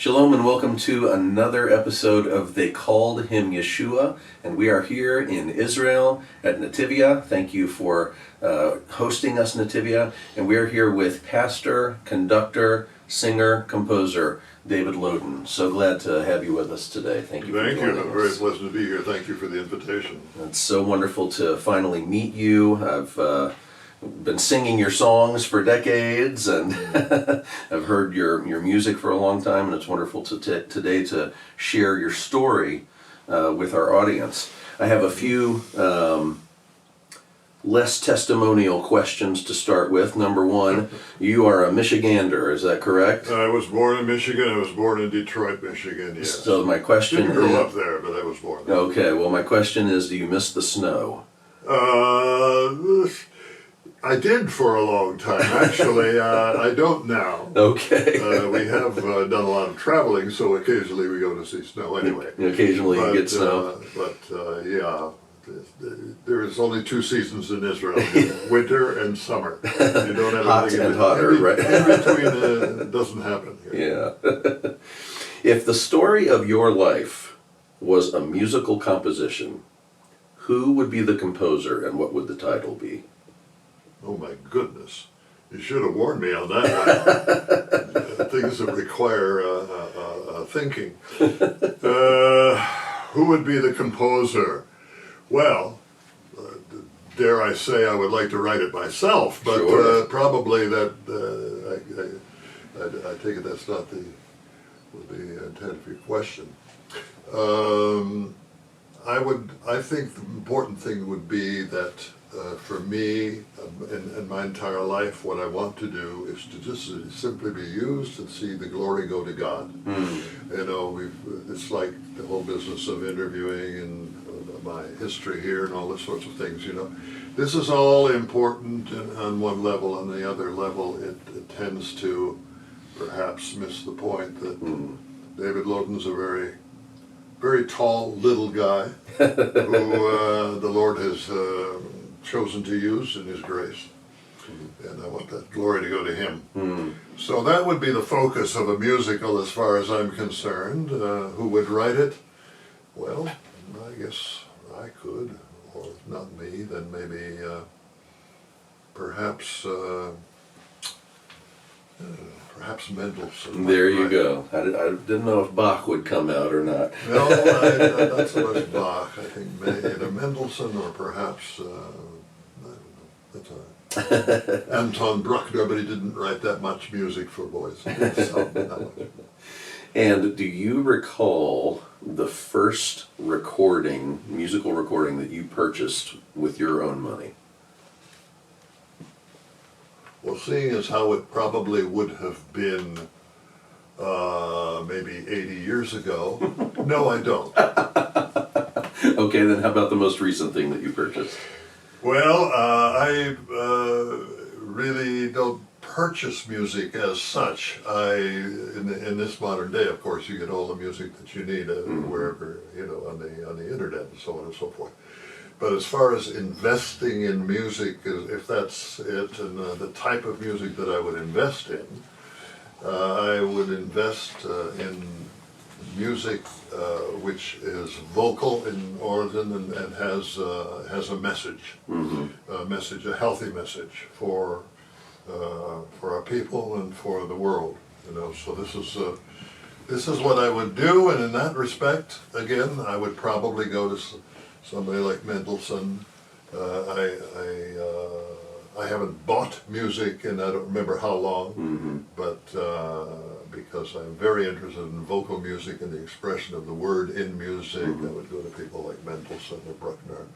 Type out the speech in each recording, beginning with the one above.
Shalom and welcome to another episode of They Called Him Yeshua, and we are here in Israel at Nativia. Thank you for hosting us, Nativia, and we are here with pastor, conductor, singer, composer, David Loden. So glad to have you with us today. Thank you for joining us. Thank you. I'm very pleasant to be here. Thank you for the invitation. It's so wonderful to finally meet you. I've been singing your songs for decades, and I've heard your music for a long time, and it's wonderful today to share your story with our audience. I have a few less testimonial questions to start with. Number one, you are a Michigander, is that correct? I was born in Michigan. I was born in Detroit, Michigan, yes. So my question Didn't grow up there, but I was born there. Okay, well my question is, do you miss the snow? I did for a long time, actually. I don't now. Okay. We have done a lot of traveling, so occasionally we go to see snow anyway. Occasionally you get snow. Yeah, there is only two seasons in Israel, winter and summer. You don't have Hot anything and hotter, right? In between, it doesn't happen here. Yeah. If the story of your life was a musical composition, who would be the composer and what would the title be? Oh my goodness. You should have warned me on that one. Things that require thinking. Who would be the composer? Well, dare I say I would like to write it myself, but Sure. probably that, I take it that's not the intent of your question. I think the important thing would be that for me, in my entire life, what I want to do is to just simply be used and see the glory go to God. You know, it's like the whole business of interviewing and my history here and all those sorts of things, you know. This is all important on one level. On the other level, it tends to perhaps miss the point that David Loden's a very, very tall little guy who the Lord has chosen to use in His grace, and I want that glory to go to Him. So that would be the focus of a musical as far as I'm concerned. Who would write it? Well, I guess I could, or if not me, then maybe perhaps Mendelssohn. There you go. I didn't know if Bach would come out or not. No, not so much Bach. I think either Mendelssohn or perhaps, I don't know, that's all right. Anton Bruckner, but he didn't write that much music for boys. And do you recall the first musical recording that you purchased with your own money? Well, seeing as how it probably would have been maybe 80 years ago, no, I don't. Okay, then how about the most recent thing that you purchased? Well, I really don't purchase music as such. In this modern day, of course, you get all the music that you need wherever, you know, on the internet and so on and so forth. But as far as investing in music, if that's it, and the type of music that I would invest in, I would invest in music which is vocal in origin and has a message, a healthy message for our people and for the world. You know, so this is what I would do, and in that respect, again, I would probably go to somebody like Mendelssohn. I haven't bought music, and I don't remember how long, but because I'm very interested in vocal music and the expression of the word in music, I would go to people like Mendelssohn or Bruckner.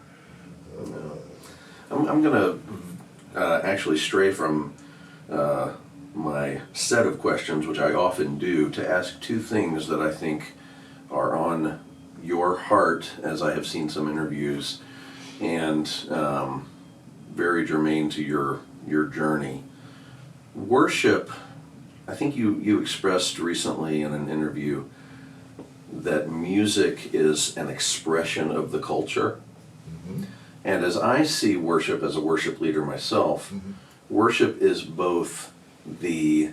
I'm going to actually stray from my set of questions, which I often do, to ask two things that I think are on your heart, as I have seen some interviews, and very germane to your journey. Worship, I think you expressed recently in an interview that music is an expression of the culture. And as I see worship as a worship leader myself, worship is both the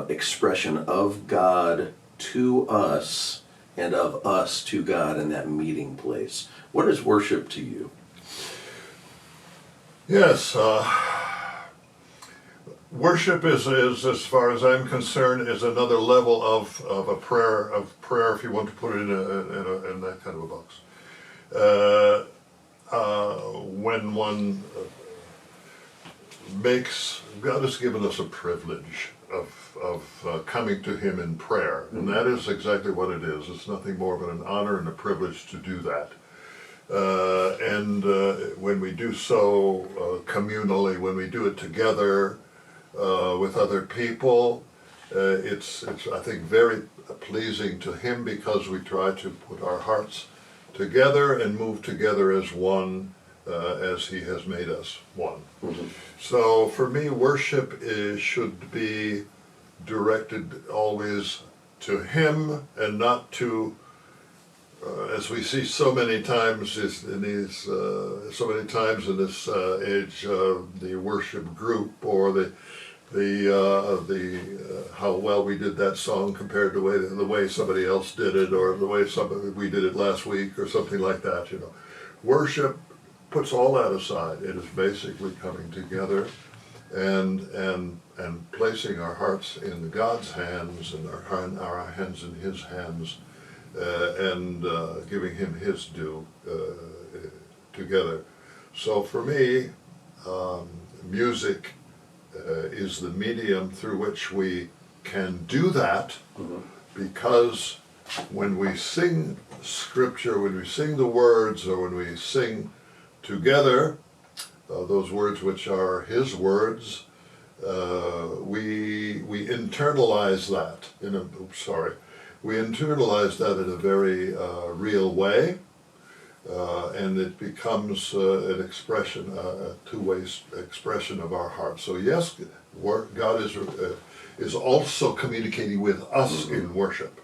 expression of God to us and of us to God in that meeting place. What is worship to you? Yes, worship is, as far as I'm concerned, is another level of a prayer, if you want to put it in that kind of a box. When one God has given us a privilege of coming to Him in prayer, and that is exactly what it is. It's nothing more than an honor and a privilege to do that. And when we do so communally, when we do it together with other people, it's I think very pleasing to Him, because we try to put our hearts together and move together as one, as He has made us one. Mm-hmm. So for me, worship should be directed always to Him, and not to, as we see so many times in these, age, the worship group, or the how well we did that song compared to the way somebody else did it, or the way we did it last week, or something like that. Worship puts all that aside. It is basically coming together and placing our hearts in God's hands, and our hands in His hands, and giving Him His due together. So for me, music is the medium through which we can do that, mm-hmm. because when we sing Scripture, when we sing the words, or when we sing together, those words which are His words, we internalize that we internalize that in a very real way, and it becomes an expression, a two-way expression of our heart. So yes, God is also communicating with us, mm-hmm. in worship.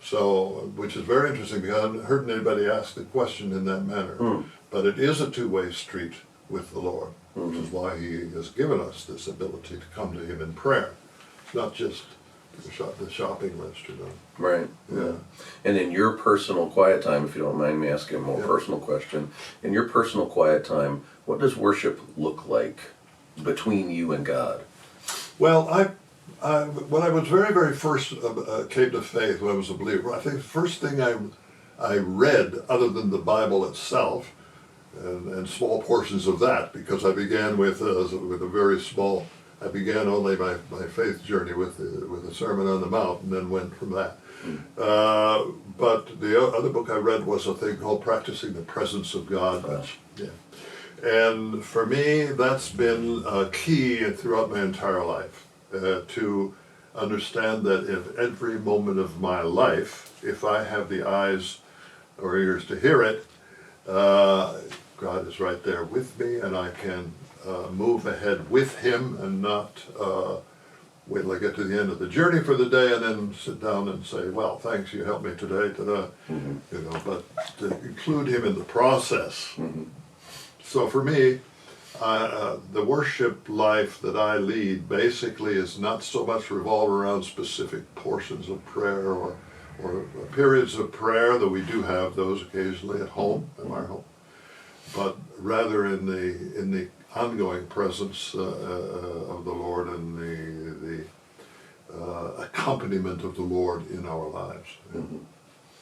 So, which is very interesting, because I haven't heard anybody ask the question in that manner. Mm. But it is a two-way street with the Lord, mm-hmm. which is why He has given us this ability to come to Him in prayer. It's not just the shopping list, Right. Yeah. And in your personal quiet time, if you don't mind me asking a more personal question, in your personal quiet time, what does worship look like between you and God? Well, when I was very, very first came to faith, when I was a believer, I think the first thing I read, other than the Bible itself, and small portions of that, because I began with a very small. I began only my faith journey with the Sermon on the Mount, and then went from that. Mm. But the other book I read was a thing called Practicing the Presence of God. And for me, that's been key throughout my entire life, to understand that in every moment of my life, if I have the eyes or ears to hear it, God is right there with me, and I can move ahead with Him, and not wait till I get to the end of the journey for the day and then sit down and say, well, thanks, you helped me today, mm-hmm. But to include Him in the process. Mm-hmm. So for me, the worship life that I lead basically is not so much revolve around specific portions of prayer or periods of prayer, though we do have those occasionally at home, in our home, but rather in the ongoing presence of the Lord, and the accompaniment of the Lord in our lives, mm-hmm.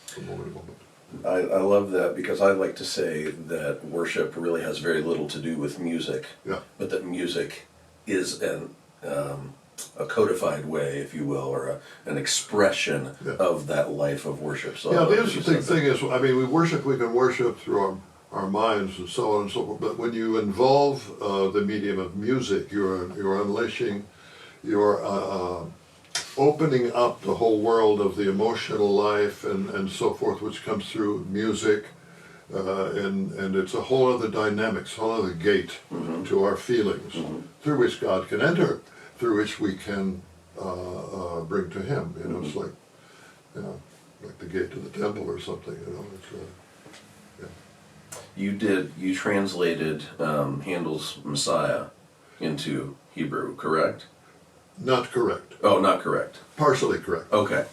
from moment to moment. I love that, because I like to say that worship really has very little to do with music, but that music is a codified way, if you will, or an expression of that life of worship. So the interesting thing is, we can worship through our minds and so on and so forth, but when you involve the medium of music, you're unleashing, you're opening up the whole world of the emotional life and so forth, which comes through music, and it's a whole other dynamics, whole other gate, mm-hmm. to our feelings, mm-hmm. through which God can enter, through which we can bring to Him. Mm-hmm. It's like the gate to the temple or something. You translated Handel's Messiah into Hebrew, correct? Not correct. Oh, not correct. Partially correct. Okay.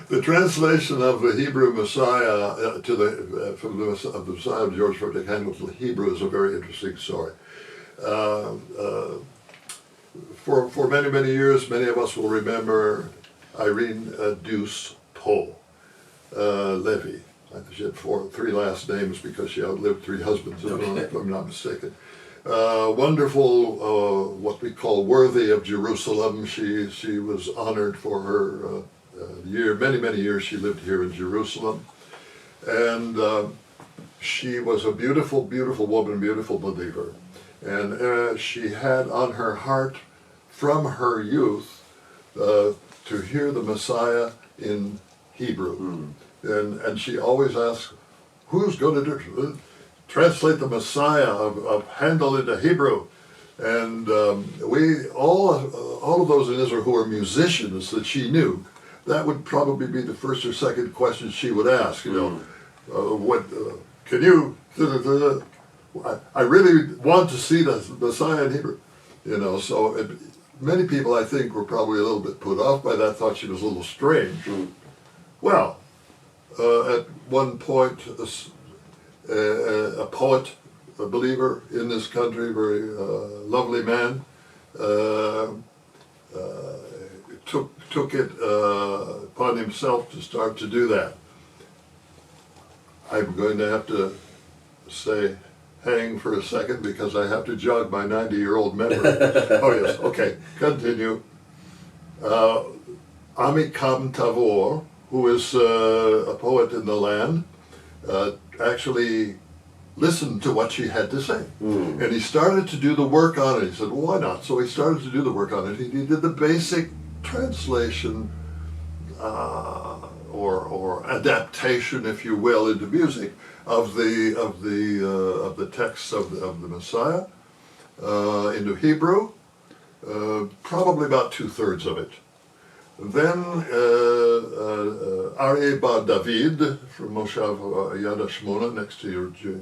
The translation of the Hebrew Messiah to the from the of the Messiah of George Frederick Handel to the Hebrew is a very interesting story. For many years, many of us will remember Irene Deuce Poe Levy. She had three last names because she outlived three husbands, if I'm not mistaken. Wonderful, what we call worthy of Jerusalem. She was honored for her many years she lived here in Jerusalem. And she was a beautiful woman, beautiful believer. And she had on her heart from her youth to hear the Messiah in Hebrew. And she always asked, who's going to translate the Messiah of Handel into Hebrew? And we all of those in Israel who are musicians that she knew, that would probably be the first or second question she would ask. Can you? I really want to see the Messiah in Hebrew. So many people I think were probably a little bit put off by that, thought she was a little strange. Well, at one point, a poet, a believer in this country, very lovely man, took it upon himself to start to do that. I'm going to have to say hang for a second because I have to jog my 90-year-old memory. Oh yes, okay, continue. Amikam Tavor, who is a poet in the land, actually listened to what she had to say. And he started to do the work on it. He said, well, why not? So he started to do the work on it. He did the basic translation or adaptation, if you will, into music of the texts of the Messiah into Hebrew, probably about 2/3 of it. Then Aryeh Bar David from Moshav Yad Hashmona,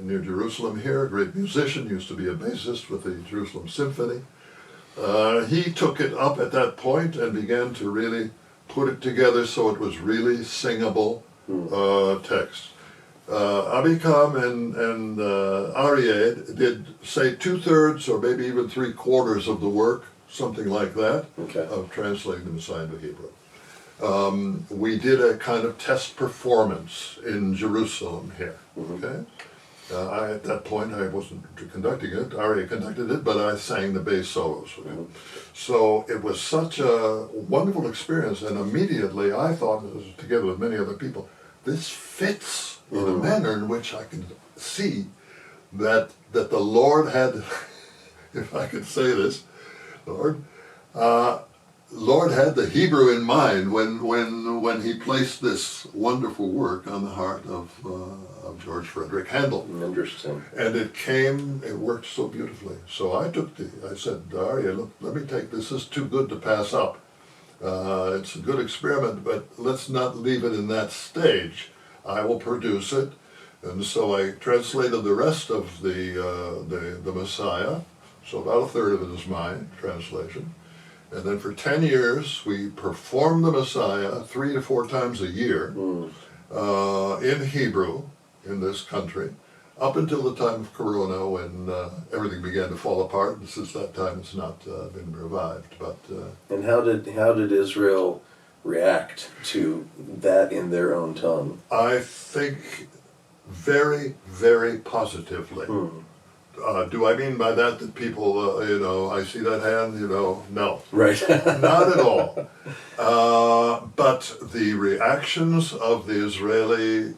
near Jerusalem here, a great musician, used to be a bassist with the Jerusalem Symphony. He took it up at that point and began to really put it together so it was really singable text. Abikam and Aryeh did say 2/3 or maybe even 3/4 of the work, something like that, of translating the Messiah into Hebrew. We did a kind of test performance in Jerusalem here. Okay, at that point I wasn't conducting it, Aryeh conducted it, but I sang the bass solos. So it was such a wonderful experience, and immediately I thought, together with many other people, this fits in a manner in which I can see that the Lord had, if I could say this, Lord had the Hebrew in mind when he placed this wonderful work on the heart of George Frederick Handel. Interesting. And it worked so beautifully. So I said, Aryeh, look, let me take this. This is too good to pass up. It's a good experiment, but let's not leave it in that stage. I will produce it. And so I translated the rest of the Messiah. So about 1/3 of it is my translation. And then for 10 years, we performed the Messiah 3 to 4 times a year in Hebrew in this country, up until the time of Corona when everything began to fall apart. And since that time, it's not been revived. But and how did Israel react to that in their own tongue? I think very, very positively. Do I mean by that people, I see that hand, no. Right. Not at all. But the reactions of the Israeli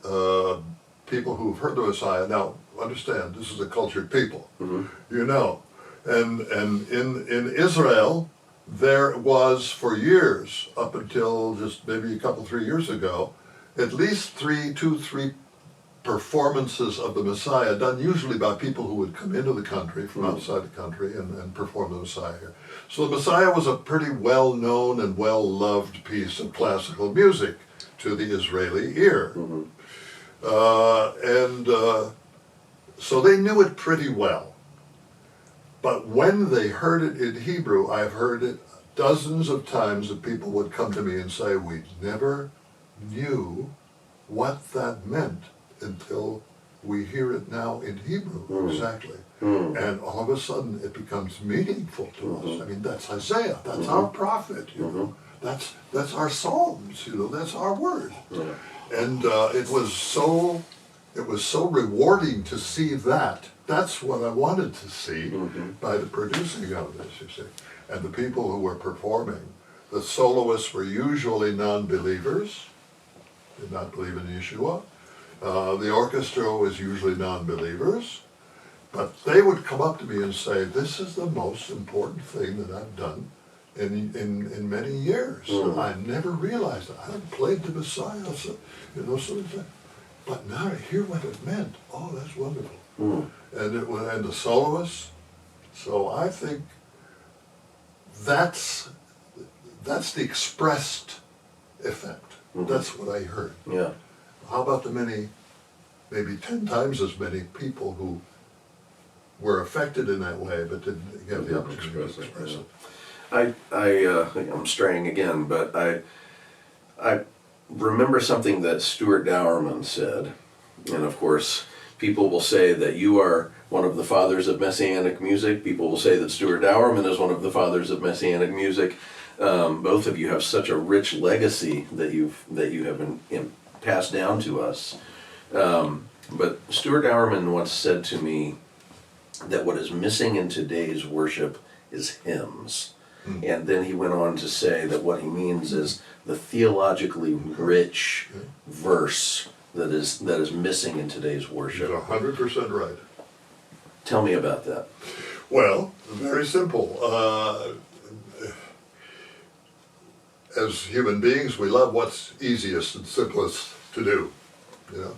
people who've heard the Messiah, now understand, this is a cultured people, and in Israel, there was for years, up until just maybe a couple, 3 years ago, at least 3 performances of the Messiah done usually by people who would come into the country from outside the country and perform the Messiah here. So the Messiah was a pretty well-known and well-loved piece of classical music to the Israeli ear. So they knew it pretty well. But when they heard it in Hebrew, I've heard it dozens of times that people would come to me and say, we never knew what that meant until we hear it now in Hebrew. Exactly. And all of a sudden it becomes meaningful to us. I mean, that's Isaiah, that's our prophet, you know. That's our Psalms, you know, that's our word. And it was so rewarding to see that. That's what I wanted to see by the producing of this, you see. And the people who were performing, the soloists were usually non-believers, did not believe in Yeshua. The orchestra was usually non-believers, but they would come up to me and say, this is the most important thing that I've done in many years. I never realized that. I had played the Messiah, so, you know, so but now I hear what it meant. Oh, that's wonderful. And the soloists. So I think that's the expressed effect. That's what I heard. Yeah. How about the maybe 10 times as many people who were affected in that way, but didn't get the opportunity to express it? I'm straying again, but I remember something that Stuart Dowerman said, and of course, people will say that you are one of the fathers of Messianic music. People will say that Stuart Dowerman is one of the fathers of Messianic music. Both of you have such a rich legacy that you have passed down to us. But Stuart Dowerman once said to me that what is missing in today's worship is hymns. And then he went on to say that what he means is the theologically rich verse that is missing in today's worship. You're 100% right. Tell me about that. Well, very simple. As human beings, we love what's easiest and simplest to do, you know.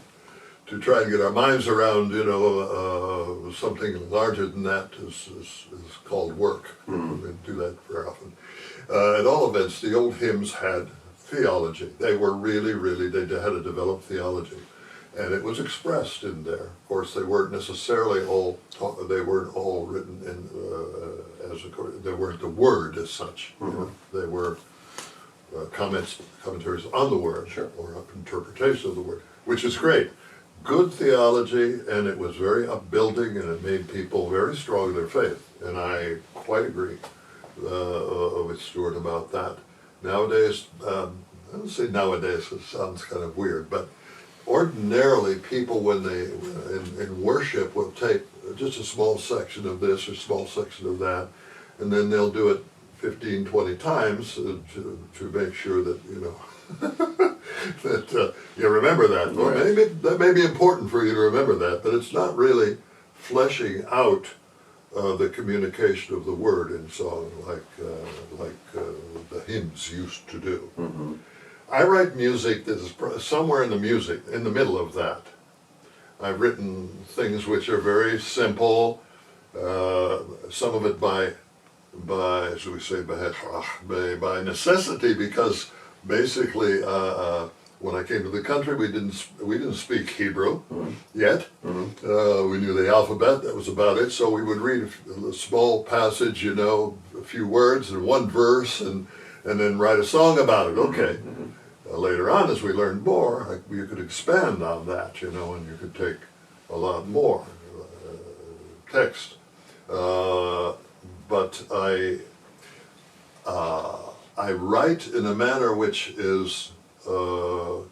To try and get our minds around, you know, something larger than that is called work. We don't do that very often. At all events, the old hymns had theology. They were really, they had a developed theology. And it was expressed in there. Of course, they weren't necessarily all written in, they weren't the word as such. You know? They were commentaries on the word, or interpretation of the word, which is great. Good theology, and it was very upbuilding, and it made people very strong in their faith. And I quite agree with Stuart about that. Nowadays, I don't say nowadays, it sounds kind of weird, but ordinarily people, when they in worship, will take just a small section of this or small section of that, and then they'll do it 15, 20 times to make sure that, you know, that you remember that. Well, maybe that may be important for you to remember that, but it's not really fleshing out the communication of the word in song like the hymns used to do. I write music that is somewhere in the middle of that. I've written things which are very simple, some of it by as we say, by necessity, because basically when I came to the country, we didn't speak Hebrew yet. We knew the alphabet, that was about it. So we would read a small passage, you know, a few words and one verse, and then write a song about it. Okay. Later on, as we learned more, you could expand on that, you know, and you could take a lot more text. But I write in a manner which is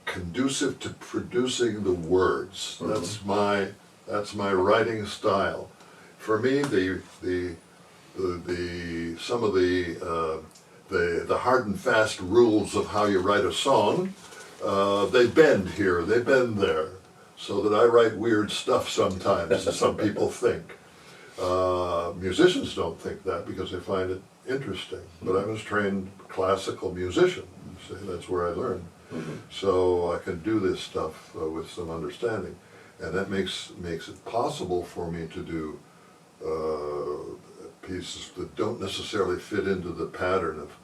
conducive to producing the words. That's my writing style. For me, some of the hard and fast rules of how you write a song, they bend here, they bend there, so that I write weird stuff sometimes, as some people think. Musicians don't think that because they find it interesting, but I was trained classical musician, see, that's where I learned. So I can do this stuff with some understanding, and that makes it possible for me to do pieces that don't necessarily fit into the pattern of,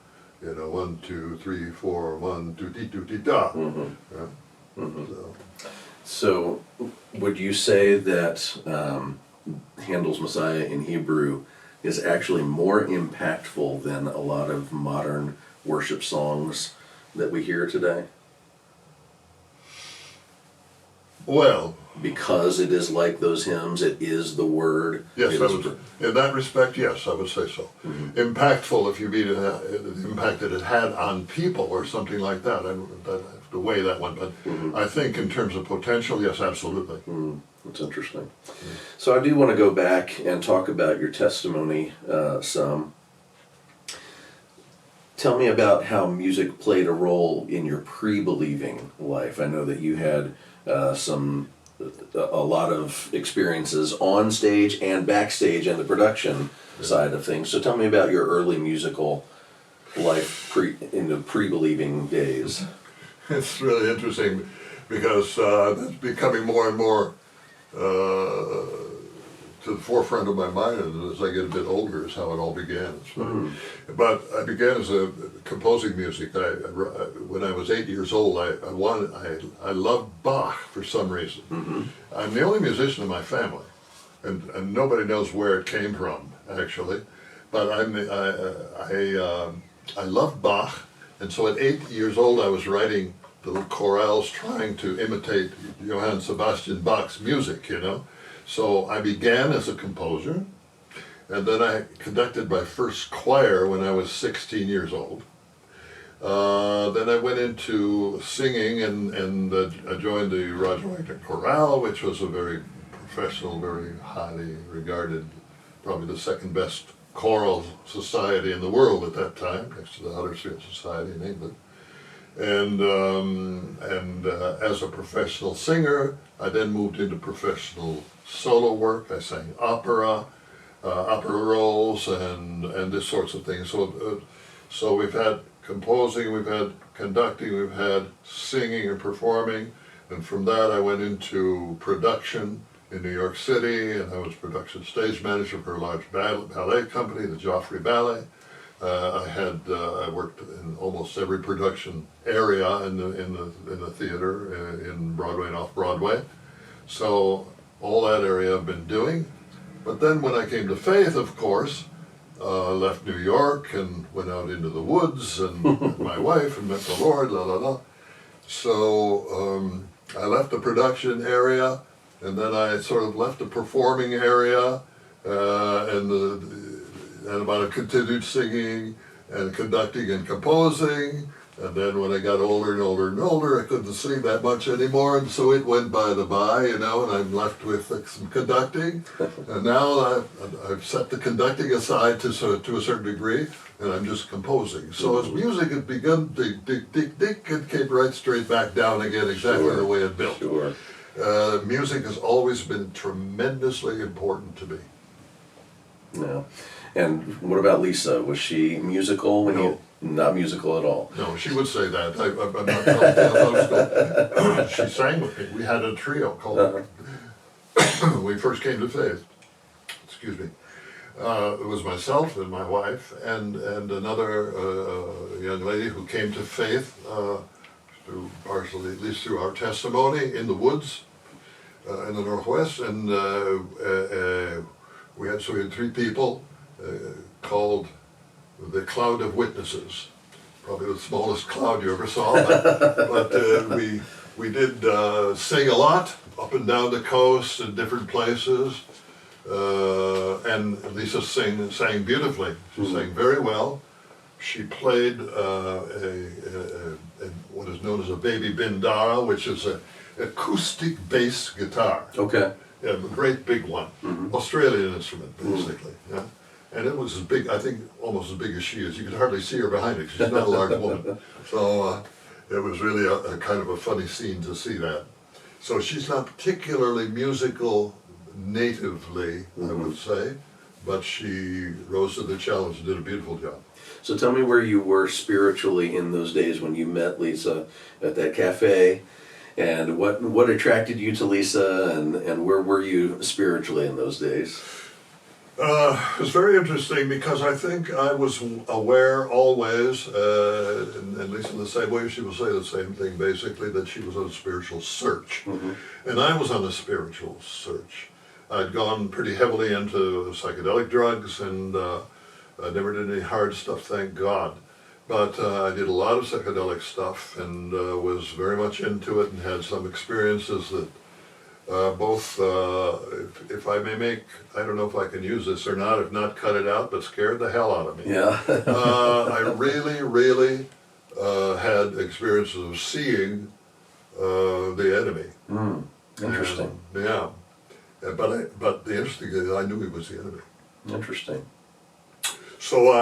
you know, 1, 2, 3, 4, 1, 2, dee, doo, dee, da. So would you say that Handel's Messiah in Hebrew is actually more impactful than a lot of modern worship songs that we hear today? Well, Because it is like those hymns, it is the word. yes, it I is would, in that respect, yes, I would say so. Impactful, if you mean the impact that it had on people or something like that. I have to weigh that one, but I think in terms of potential, yes, absolutely. That's interesting. So I do want to go back and talk about your testimony some. Tell me about how music played a role in your pre-believing life. I know that you had a lot of experiences on stage and backstage and the production side of things. So tell me about your early musical life in the pre-believing days. It's really interesting because that's becoming more and more to the forefront of my mind as I get a bit older is how it all began. But I began as composing music. When I was 8 years old, I loved Bach for some reason. I'm the only musician in my family, and nobody knows where it came from actually. But I loved Bach, and so at 8 years old, I was writing little chorales trying to imitate Johann Sebastian Bach's music, you know. So I began as a composer, and then I conducted my first choir when I was 16 years old. Then I went into singing and I joined the Roger Wagner Chorale, which was a very professional, very highly regarded, probably the second best choral society in the world at that time, next to the Huddersfield Society in England. And as a professional singer, I then moved into professional solo work. I sang opera roles, and this sorts of things. So we've had composing, we've had conducting, we've had singing and performing, and from that I went into production in New York City, and I was production stage manager for a large ballet company, the Joffrey Ballet. I worked in almost every production area in the theater, in Broadway and off Broadway. So all that area I've been doing. But then when I came to faith, of course, I left New York and went out into the woods and met my wife and met the Lord, la la la. So I left the production area, and then I sort of left the performing area, and I continued singing and conducting and composing. And then when I got older and older and older, I couldn't sing that much anymore, and so it went by the by, you know, and I'm left with some conducting. And now I've set the conducting aside to a certain degree, and I'm just composing. So as music had begun, it came right straight back down again, exactly the way it built. Sure. Music has always been tremendously important to me. Yeah. And what about Lisa? Was she musical when you? Not musical at all. No, she would say that. I'm not telling you. She sang with me. We had a trio called. When we first came to faith. Excuse me. It was myself and my wife and another young lady who came to faith through partially, at least through our testimony in the woods in the Northwest, and we had three people called the Cloud of Witnesses, probably the smallest cloud you ever saw, but we did sing a lot up and down the coast in different places, and Lisa sang beautifully. She sang very well. She played what is known as a baby bindara, which is an acoustic bass guitar. Okay. Yeah, a great big one. Australian instrument, basically. Yeah. And it was as big, I think, almost as big as she is. You could hardly see her behind it. She's not a large woman. So it was really a kind of a funny scene to see that. So she's not particularly musical natively, I would say, but she rose to the challenge and did a beautiful job. So tell me where you were spiritually in those days when you met Lisa at that cafe, and what attracted you to Lisa, and where were you spiritually in those days? It was very interesting because I think I was aware always, and at least in the same way she will say the same thing basically, that she was on a spiritual search. And I was on a spiritual search. I'd gone pretty heavily into psychedelic drugs, and I never did any hard stuff, thank God. But I did a lot of psychedelic stuff, and was very much into it, and had some experiences that both, if I may make, I don't know if I can use this or not, if not, cut it out, but scared the hell out of me. Yeah. I really had experiences of seeing the enemy. Interesting. And, yeah. But the interesting thing is I knew he was the enemy. Interesting. So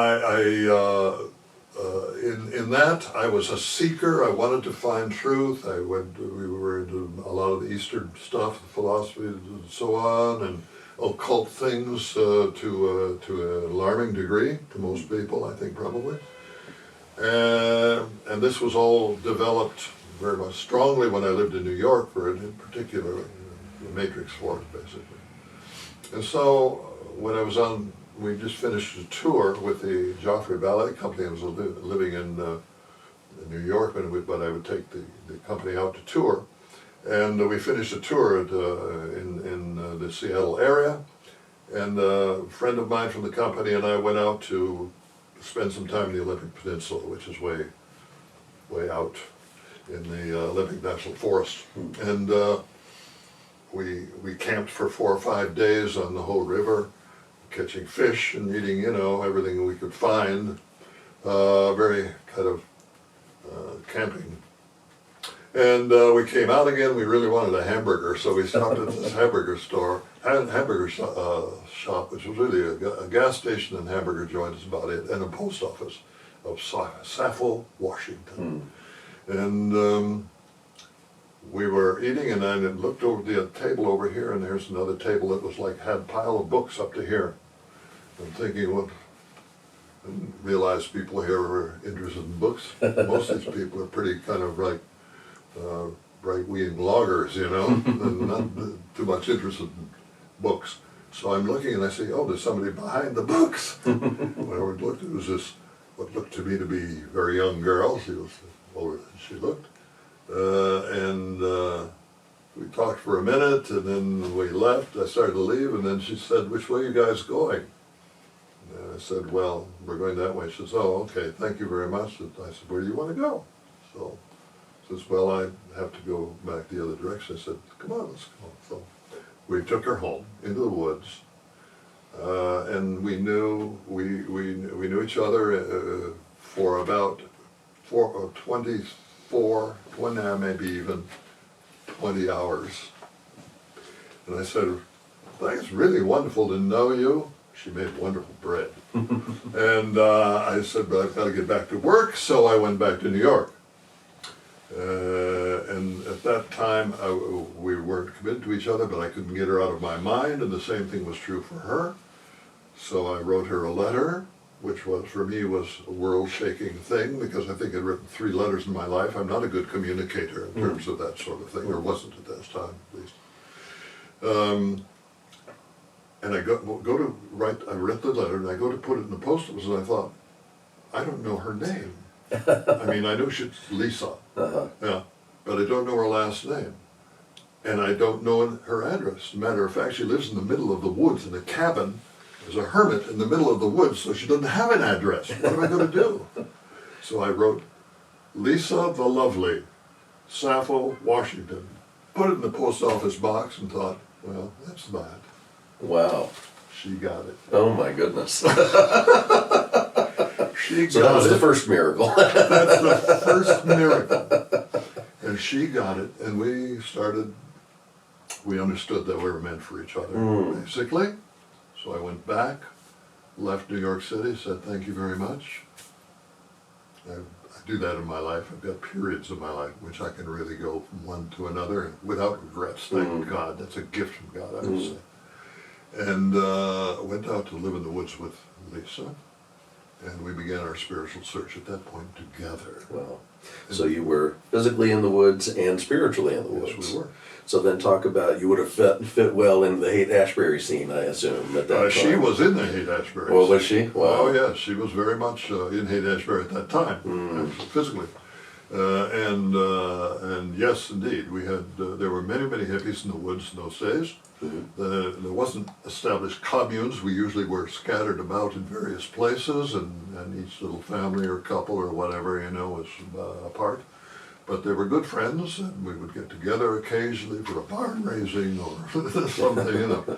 in that, I was a seeker. I wanted to find truth. We were into a lot of the Eastern stuff, philosophy and so on, and occult things to an alarming degree to most people, I think, probably. And this was all developed very much strongly when I lived in New York, in particular, the matrix for it, basically. And so when I was on, we just finished a tour with the Joffrey Ballet Company. I was living in New York, but I would take the company out to tour. And we finished a tour in the Seattle area. And a friend of mine from the company and I went out to spend some time in the Olympic Peninsula, which is way out in the Olympic National Forest. And we camped for 4 or 5 days on the whole river, catching fish and eating, everything we could find. Very kind of camping. And we came out again. We really wanted a hamburger, so we stopped at this hamburger shop, which was really a gas station and hamburger joint is about it, and a post office of Sappho, Washington. And we were eating, and I looked over the table over here, and there's another table that was had a pile of books up to here. I'm thinking, what? I didn't realize people here were interested in books. Most of these people are pretty kind of right-wing loggers, and not too much interested in books. So I'm looking, and I say, oh, there's somebody behind the books. When I looked, it was this, what looked to me to be a very young girl. She was older than she looked. And we talked for a minute, and then we left. I started to leave, and then she said, which way are you guys going? And I said, well, we're going that way. She says, oh, okay, thank you very much. And I said, where do you want to go? So she says, well, I have to go back the other direction. I said, come on, let's go. So we took her home into the woods, and we knew each other for about 24, maybe even 20 hours. And I said, it's really wonderful to know you. She made wonderful bread. And I said, but I've got to get back to work, so I went back to New York. And at that time, we weren't committed to each other, but I couldn't get her out of my mind, and the same thing was true for her. So I wrote her a letter, which was, for me, was a world-shaking thing, because I think I'd written 3 letters in my life. I'm not a good communicator in terms of that sort of thing, or wasn't at that time, at least. And I I read the letter, and I go to put it in the post office, and I thought, I don't know her name. I mean, I know she's Lisa, yeah, but I don't know her last name. And I don't know her address. As a matter of fact, she lives in the middle of the woods in a cabin as a hermit in the middle of the woods, so she doesn't have an address. What am I going to do? So I wrote, Lisa the Lovely, Sappho, Washington. Put it in the post office box and thought, well, that's that. Wow. She got it. Oh my goodness. She So that was the first miracle. That's the first miracle. And she got it, and we understood that we were meant for each other, basically. So I went back, left New York City, said thank you very much. I do that in my life. I've got periods of my life in which I can really go from one to another without regrets. Thank God. That's a gift from God, I would say. And went out to live in the woods with Lisa. And we began our spiritual search at that point together. Wow. So you were physically in the woods and spiritually in the woods. Yes, we were. So then talk about, you would have fit well in the Haight-Ashbury scene, I assume, at that time. She was in the Haight-Ashbury Well, was she? Wow. Oh, yeah, she was very much in Haight-Ashbury at that time, actually, physically. And yes, indeed, we had there were many hippies in the woods in those days. There wasn't established communes. We usually were scattered about in various places, and each little family or couple or whatever, was apart. But they were good friends, and we would get together occasionally for a barn raising or something,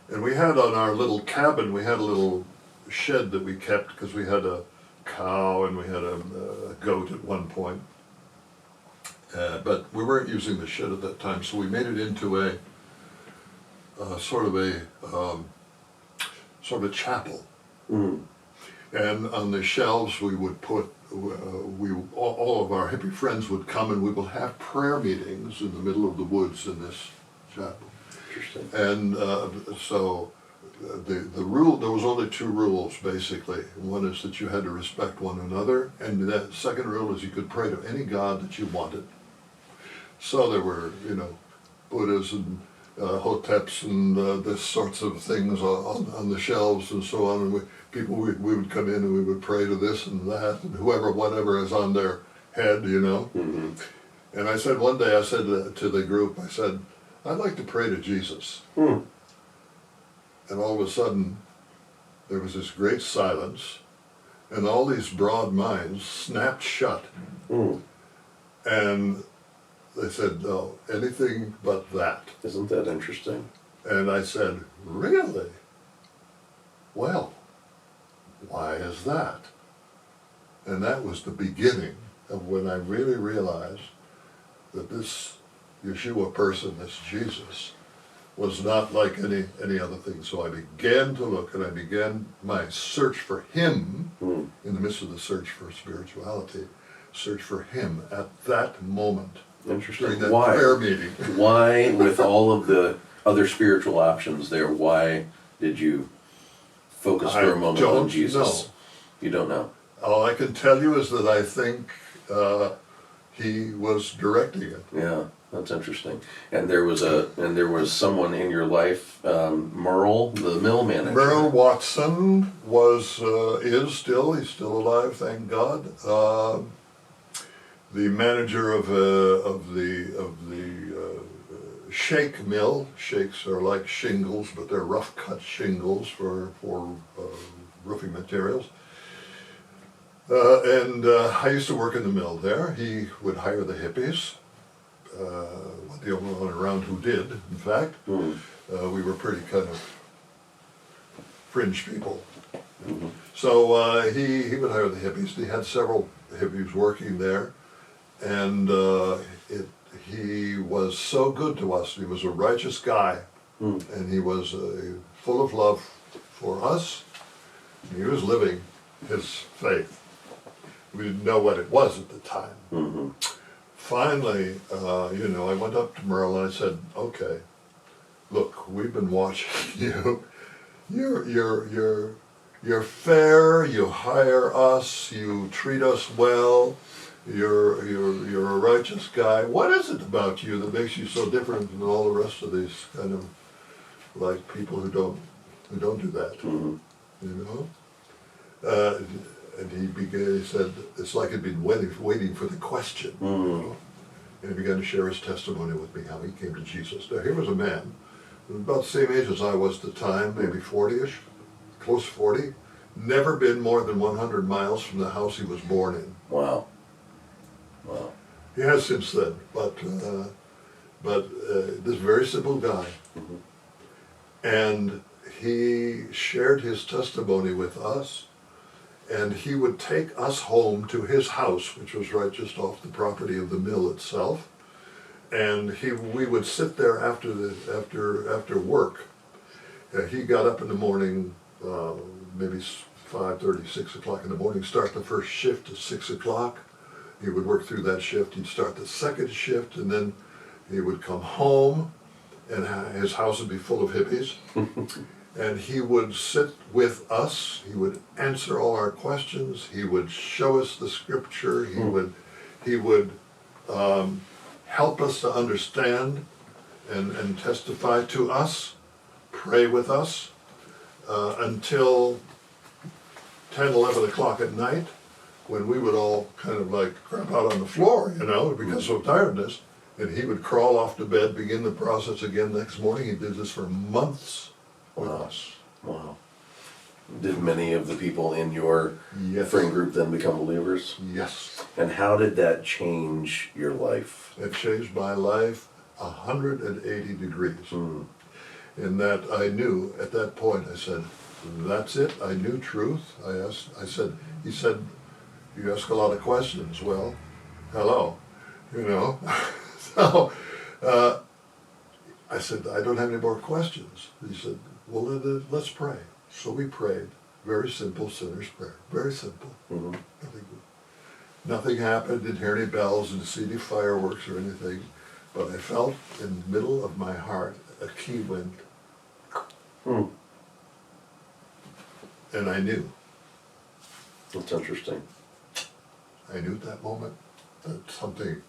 And we had on our little cabin, we had a little shed that we kept because we had a cow and we had a goat at one point. But we weren't using the shed at that time, so we made it into a sort of a chapel. Mm. And on the shelves we would put, all of our hippie friends would come, and we would have prayer meetings in the middle of the woods in this chapel. Interesting. And so the rule, there was only two rules basically. One is that you had to respect one another, and that second rule is you could pray to any god that you wanted. So there were, Buddhas and Hoteps and this sorts of things on the shelves and so on. And we would come in and we would pray to this and that, and whatever is on their head, Mm-hmm. And I said one day, I said to the group, I said, I'd like to pray to Jesus. Mm. And all of a sudden, there was this great silence, and all these broad minds snapped shut. Mm. And they said, no, anything but that. Isn't that interesting? And I said, really? Well, why is that? And that was the beginning of when I really realized that this Yeshua person, this Jesus, was not like any other thing. So I began to look, and I began my search for him, in the midst of the search for spirituality, search for him at that moment. Interesting. During that Why? prayer meeting. Why, with all of the other spiritual options there, why did you focus for a moment on Jesus? Know. You don't know. All I can tell you is that I think he was directing it. Yeah, that's interesting. And there was someone in your life, Merle, the mill manager. Merle Watson is still, he's still alive, thank God. The manager of the shake mill. Shakes are like shingles, but they're rough cut shingles for roofing materials. I used to work in the mill there. He would hire the hippies. The only one around who did, in fact. We were pretty kind of fringe people. Mm-hmm. So he would hire the hippies. He had several hippies working there. And he was so good to us. He was a righteous guy, and he was full of love for us. He was living his faith. We didn't know what it was at the time. Mm-hmm. Finally, I went up to Merle and I said, "Okay, look, we've been watching you. You're fair. You hire us. You treat us well. You're a righteous guy. What is it about you that makes you so different than all the rest of these kind of like people who don't do that?" Mm-hmm. And he said, it's like he'd been waiting for the question. Mm-hmm. And he began to share his testimony with me, how he came to Jesus. Now, here was a man, about the same age as I was at the time, maybe 40-ish, close to 40, never been more than 100 miles from the house he was born in. Wow. Wow. He has since then, but this very simple guy. Mm-hmm. And he shared his testimony with us, and he would take us home to his house, which was right just off the property of the mill itself. And we would sit there after work. He got up in the morning, maybe 5:30, 6 o'clock in the morning, start the first shift at 6 o'clock. He would work through that shift. He'd start the second shift, and then he would come home, and his house would be full of hippies. And he would sit with us. He would answer all our questions. He would show us the scripture. He would help us to understand and testify to us, pray with us until 10, 11 o'clock at night, when we would all kind of like crap out on the floor, you know, because of tiredness, and he would crawl off to bed, begin the process again next morning. He did this for months with us. Wow. Did many of the people in your friend group then become believers? Yes. And how did that change your life? It changed my life 180 degrees. In that I knew at that point, I said, that's it. I knew truth. He said, you ask a lot of questions. Well, hello, you know. So I said, I don't have any more questions. He said, well, let's pray. So we prayed. Very simple sinner's prayer. Very simple. Nothing happened. Didn't hear any bells, didn't see any fireworks or anything. But I felt in the middle of my heart a key went. And I knew. That's interesting. I knew at that moment that something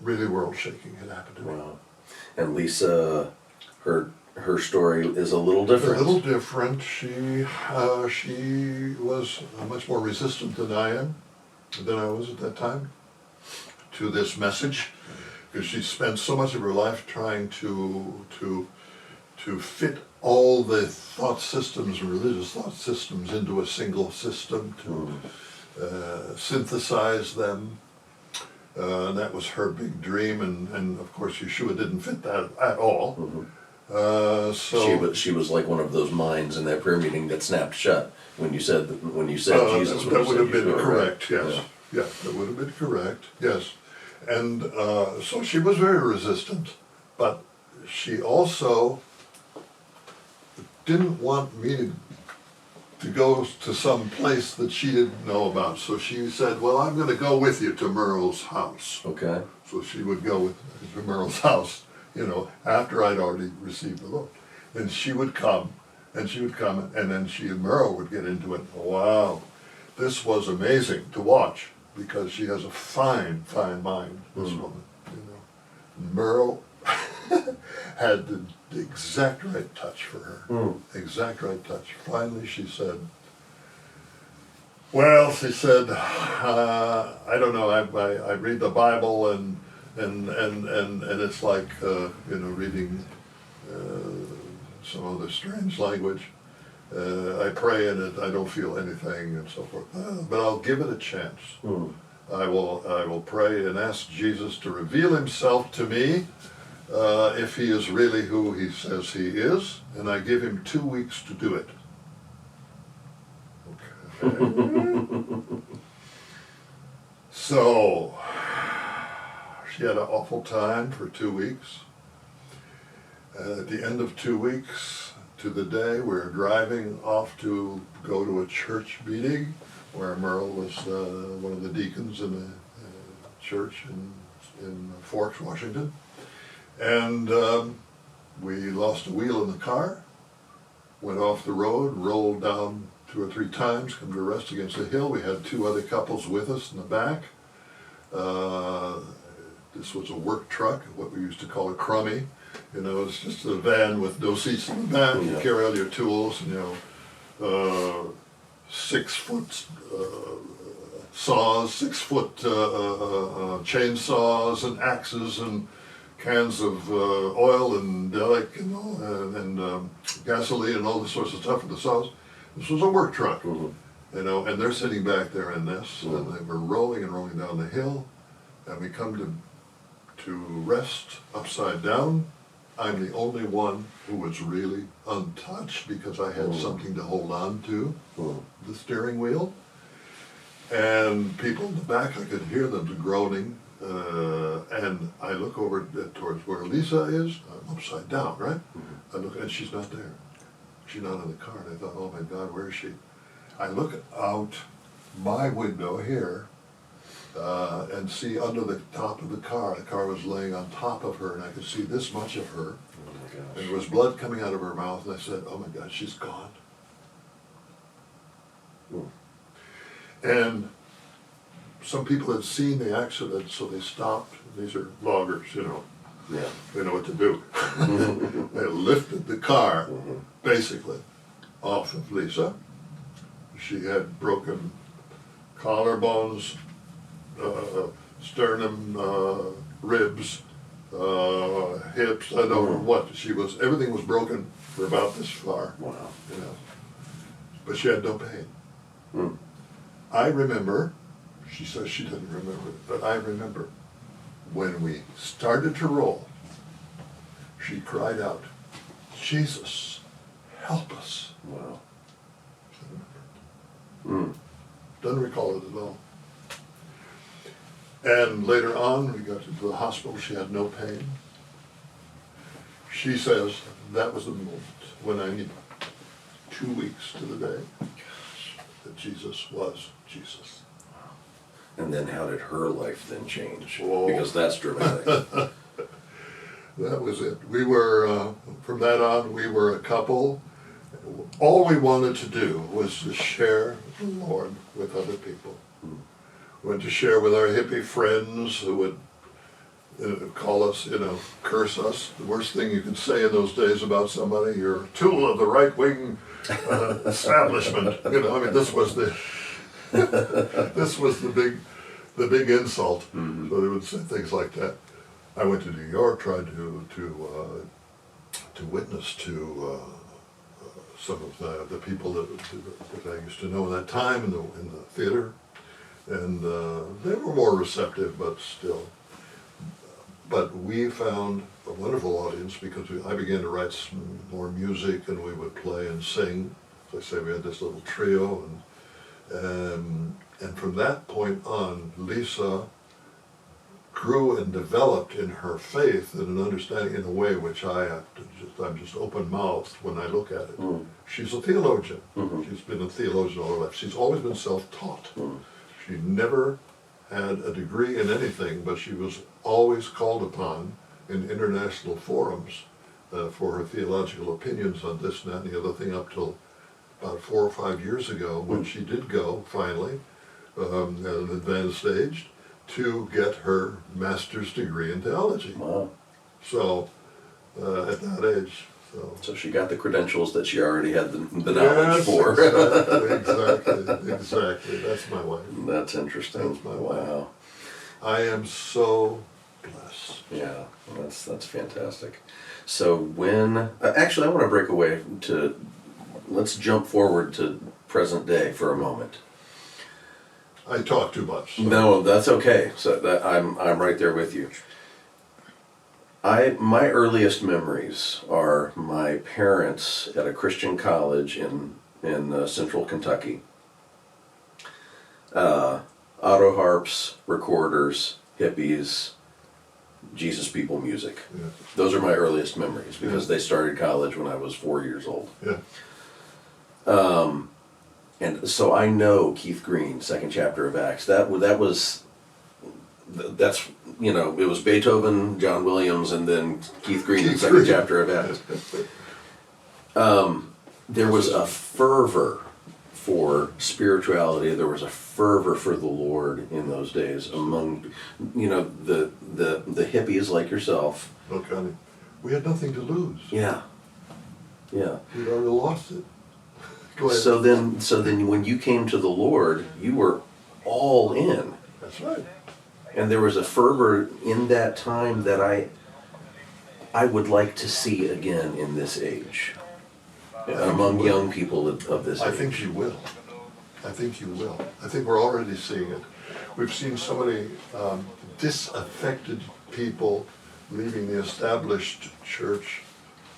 really world-shaking had happened to me. Wow. And Lisa, her story is a little different. A little different. She was much more resistant than I was at that time to this message, because she spent so much of her life trying to fit all the thought systems and religious thought systems into a single system, to synthesize them. And that was her big dream, and of course Yeshua didn't fit that at all. So she was like one of those minds in that prayer meeting that snapped shut when you said Jesus. That would have been Yeshua, correct. right? Yes, yeah, that would have been correct. Yes, and so she was very resistant, but she also didn't want me to go to some place that she didn't know about. So she said, well, I'm going to go with you to Merle's house. Okay. So she would go to Merle's house, you know, after I'd already received the Lord. And she would come, and then she and Merle would get into it. Wow, this was amazing to watch, because she has a fine, fine mind, this woman, you know. Merle had the exact right touch for her, exact right touch. Finally, she said, well, she said, I don't know, I read the Bible, and it's like, you know, reading some other strange language. I pray in it, I don't feel anything, and so forth. But I'll give it a chance. I will pray and ask Jesus to reveal himself to me, if he is really who he says he is, and I give him 2 weeks to do it. Okay. So, she had an awful time for 2 weeks. At the end of 2 weeks, to the day, we were driving off to go to a church meeting where Merle was one of the deacons in the church in Forks, Washington. And we lost a wheel in the car, went off the road, rolled down 2 or 3 times, come to rest against a hill. We had 2 other couples with us in the back. This was a work truck, what we used to call a crummy. You know, it's just a van with no seats in the back. You carry all your tools, and, you know, 6-foot saws, 6-foot chainsaws and axes and cans of oil and delic and all, and gasoline and all this sorts of stuff for the saws. This was a work truck, you know, and they're sitting back there in this, and they were rolling and rolling down the hill, and we come to rest upside down. I'm the only one who was really untouched, because I had something to hold on to, the steering wheel. And people in the back, I could hear them groaning. And I look over towards where Lisa is. I'm upside down, right? I look, and she's not there. She's not in the car. And I thought, oh my God, where is she? I look out my window here and see under the top of the car was laying on top of her, and I could see this much of her. Oh my gosh. And there was blood coming out of her mouth, and I said, oh my God, she's gone. And some people had seen the accident, so they stopped. These are loggers, you know. Yeah. They know what to do. They lifted the car, basically, off of Lisa. She had broken a collarbones, sternum, ribs, hips. I don't know what everything was broken for about this far. Wow. You know, but she had no pain. Mm. I remember. She says she didn't remember, but I remember when we started to roll. She cried out, "Jesus, help us!" Wow. Doesn't recall it at all. And later on, we got to the hospital. She had no pain. She says that was the moment when I knew, 2 weeks to the day, that Jesus was Jesus. And then how did her life then change? Whoa. Because that's dramatic. That was it. We were, from that on, we were a couple. All we wanted to do was to share the Lord with other people. We went to share with our hippie friends who would call us, curse us. The worst thing you could say in those days about somebody, you're a tool of the right-wing establishment. I mean, this was the the big insult. Mm-hmm. So they would say things like that. I went to New York, tried to witness to some of the people that I used to know at that time in the theater, and they were more receptive, but still. But we found a wonderful audience because I began to write some more music, and we would play and sing. As I say, we had this little trio, and from that point on, Lisa grew and developed in her faith and an understanding in a way which I'm just open-mouthed when I look at it. Mm. She's a theologian. Mm-hmm. She's been a theologian all her life. She's always been self-taught. Mm. She never had a degree in anything, but she was always called upon in international forums for her theological opinions on this and that and the other thing up till about 4 or 5 years ago when she did go, finally, at an advanced age, to get her master's degree in theology. Wow. So, at that age. So she got the credentials that she already had the knowledge for. Exactly. That's my wife. That's interesting. That's my wife. Wow. I am so blessed. Yeah, that's fantastic. So when, actually I want to break away let's jump forward to present day for a moment. I talk too much. So. No, that's okay. So I'm right there with you. My earliest memories are my parents at a Christian college in central Kentucky. Auto harps, recorders, hippies, Jesus people music. Yeah. Those are my earliest memories because they started college when I was 4 years old. Yeah. And so I know Keith Green, second chapter of Acts. That's it was Beethoven, John Williams, and then Keith Green in second chapter of Acts. There was a fervor for spirituality. There was a fervor for the Lord in those days among, the hippies like yourself. Look, honey, we had nothing to lose. Yeah. Yeah. We'd already lost it. Go ahead. So then when you came to the Lord, you were all in. That's right. And there was a fervor in that time that I would like to see again in this age. Among young people of this age. I think you will. I think you will. I think we're already seeing it. We've seen so many disaffected people leaving the established church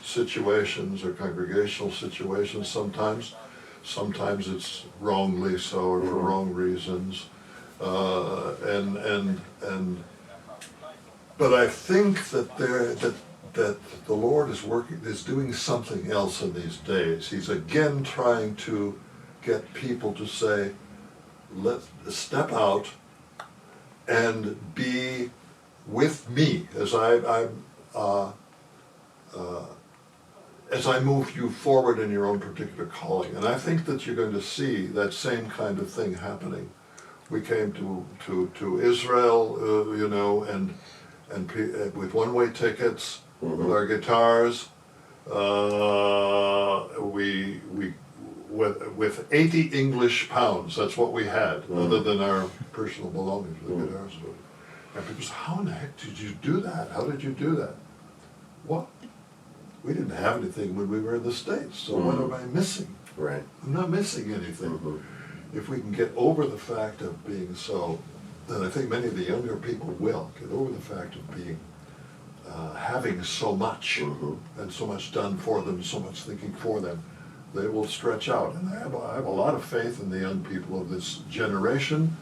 situations or congregational situations sometimes. Sometimes it's wrongly so or for wrong reasons. But I think that the Lord is doing something else in these days. He's again trying to get people to say, let's step out and be with me as I move you forward in your own particular calling. And I think that you're going to see that same kind of thing happening. We came to Israel, and with one-way tickets, with our guitars. We with 80 English pounds. That's what we had, other than our personal belongings, the guitars. And people say, how in the heck did you do that? How did you do that? Well, we didn't have anything when we were in the States, so what am I missing? Right. I'm not missing anything. If we can get over the fact of being so, then I think many of the younger people will get over the fact of being, having so much, and so much done for them, so much thinking for them. They will stretch out, and I have a lot of faith in the young people of this generation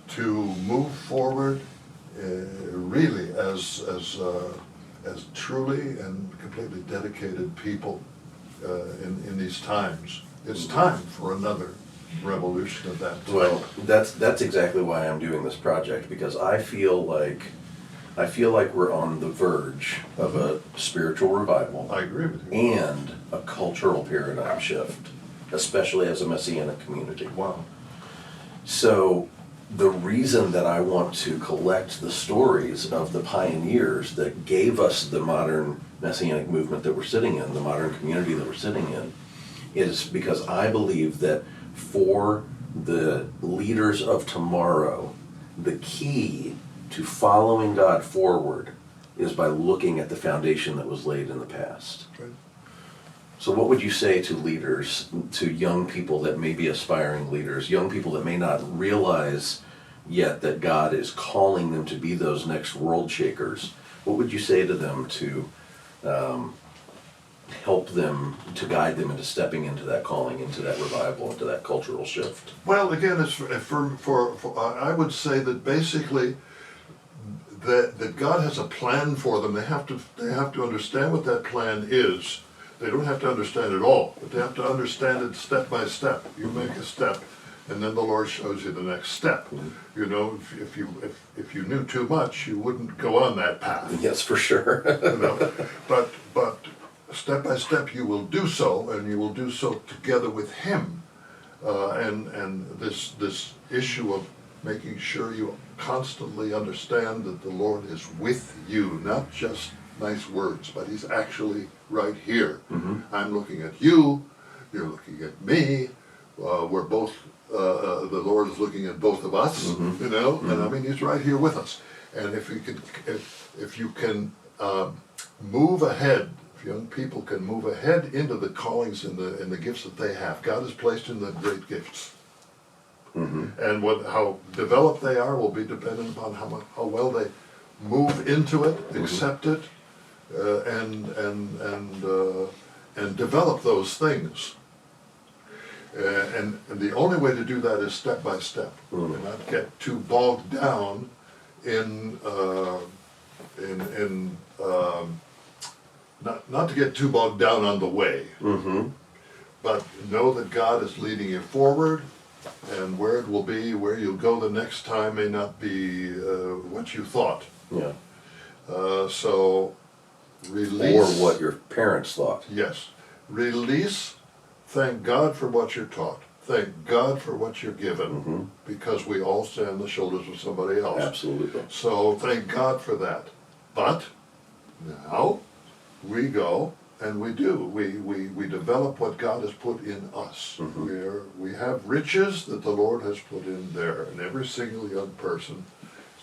to move forward, really as truly and completely dedicated people in these times. It's time for another revolution of that type. Well, that's exactly why I'm doing this project, because I feel like we're on the verge of a spiritual revival. I agree with you. And a cultural paradigm shift, especially as a Messianic community. Wow. So the reason that I want to collect the stories of the pioneers that gave us the modern Messianic movement that we're sitting in, the modern community that we're sitting in, is because I believe that for the leaders of tomorrow, the key to following God forward is by looking at the foundation that was laid in the past. Right. So what would you say to leaders, to young people that may be aspiring leaders, young people that may not realize yet that God is calling them to be those next world shakers? What would you say to them to help them, to guide them into stepping into that calling, into that revival, into that cultural shift? Well, again, it's I would say that basically that God has a plan for them. They have to understand what that plan is. They don't have to understand it all, but they have to understand it step by step. You make a step, and then the Lord shows you the next step. You know, if you knew too much, you wouldn't go on that path. Yes, for sure. You know? But step by step, you will do so, and you will do so together with Him. And this issue of making sure you constantly understand that the Lord is with you, not just nice words, but He's actually right here. I'm looking at you, you're looking at me, we're both, the Lord is looking at both of us, you know, and I mean, He's right here with us. And if you can move ahead, if young people can move ahead into the callings and the gifts that they have, God has placed in them great gifts. And how developed they are will be dependent upon how well they move into it, accept it, and develop those things. And the only way to do that is step by step, and not get too bogged down not to get too bogged down on the way, but know that God is leading you forward, and where it will be, where you'll go the next time may not be what you thought. Yeah. So release. Or what your parents thought. Yes. Release. Thank God for what you're taught. Thank God for what you're given, because we all stand on the shoulders of somebody else. Absolutely. So thank God for that. But now we go and we do. We develop what God has put in us. We have riches that the Lord has put in there, and every single young person,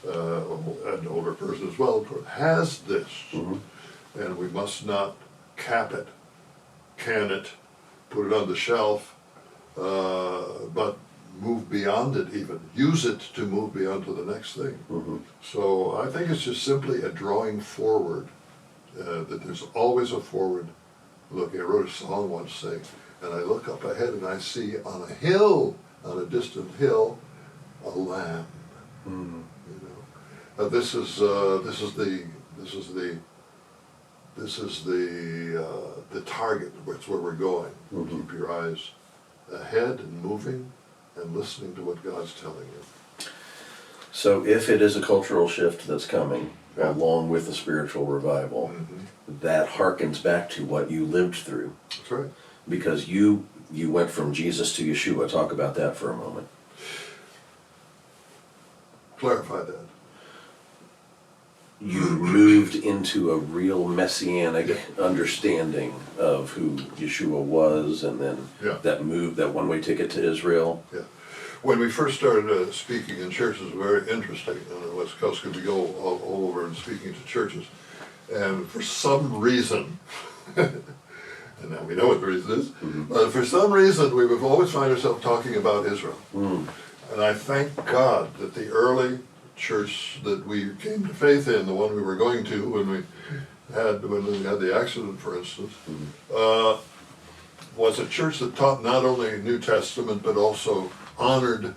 an older person as well, has this. And we must not cap it, can it, put it on the shelf, but move beyond it even. Use it to move beyond to the next thing. So I think it's just simply a drawing forward, that there's always a forward look. I wrote a song once saying, and I look up ahead and I see on a hill, on a distant hill, a lamb. You know, this is the target. It's where we're going. Keep your eyes ahead and moving and listening to what God's telling you. So if it is a cultural shift that's coming, along with the spiritual revival, that harkens back to what you lived through. That's right. Because you went from Jesus to Yeshua. Talk about that for a moment. Clarify that. you moved into a real messianic understanding of who Yeshua was, and then Yeah. that one-way ticket to Israel. Yeah. When we first started speaking in churches, it was very interesting on the West Coast, because we go all over and speaking to churches. And for some reason, and now we know what the reason is, but for some reason we would always find ourselves talking about Israel. And I thank God that the early church that we came to faith in, the one we were going to when we had the accident, for instance, was a church that taught not only New Testament but also honored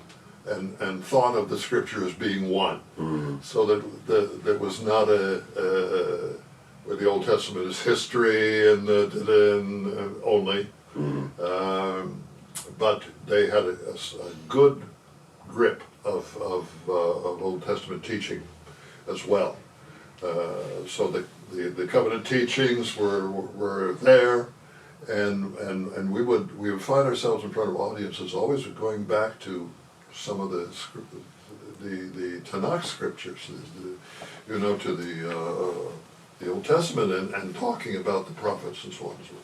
and thought of the Scripture as being one. So that there was not where the Old Testament is history and only, but they had a good grip of Old Testament teaching as well. So the covenant teachings were there, and we would find ourselves in front of audiences always going back to some of the Tanakh scriptures, to the Old Testament, and talking about the prophets and so on and so on,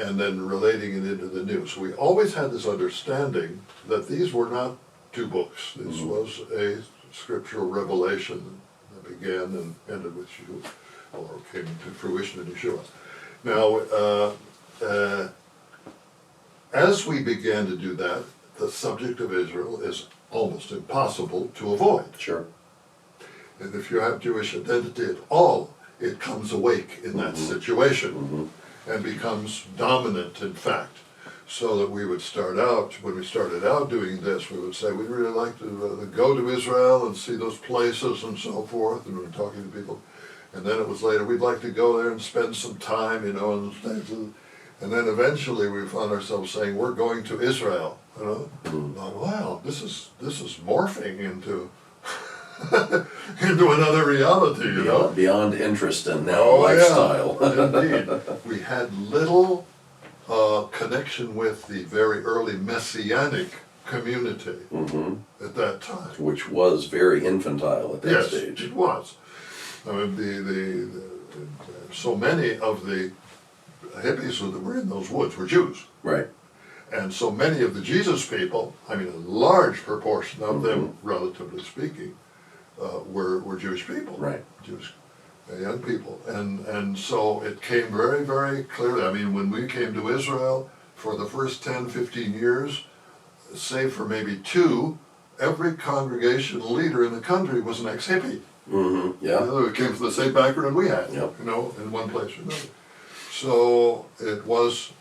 and then relating it into the New. So we always had this understanding that these were not two books. This was a scriptural revelation that began and ended with Yeshua, or came to fruition in Yeshua. Now, as we began to do that, the subject of Israel is almost impossible to avoid. Sure. And if you have Jewish identity at all, it comes awake in that situation and becomes dominant, in fact. So that we would start out, when we started out doing this, we would say we'd really like to go to Israel and see those places and so forth, and we were talking to people. And then it was later, we'd like to go there and spend some time, and then eventually we found ourselves saying, we're going to Israel. Thought, wow, this is morphing into into another reality, Beyond interest and now lifestyle. Yeah, indeed. We had little connection with the very early Messianic community at that time. Which was very infantile at that stage. Yes, it was. I mean, so many of the hippies that were in those woods were Jews. Right. And so many of the Jesus people, I mean a large proportion of them, relatively speaking, were Jewish people. Right. Jewish young people. And so it came very, very clearly. I mean, when we came to Israel, for the first 10, 15 years, save for maybe two, every congregation leader in the country was an ex-hippie. Yeah. It came from the same background we had, in one place or another. So it was,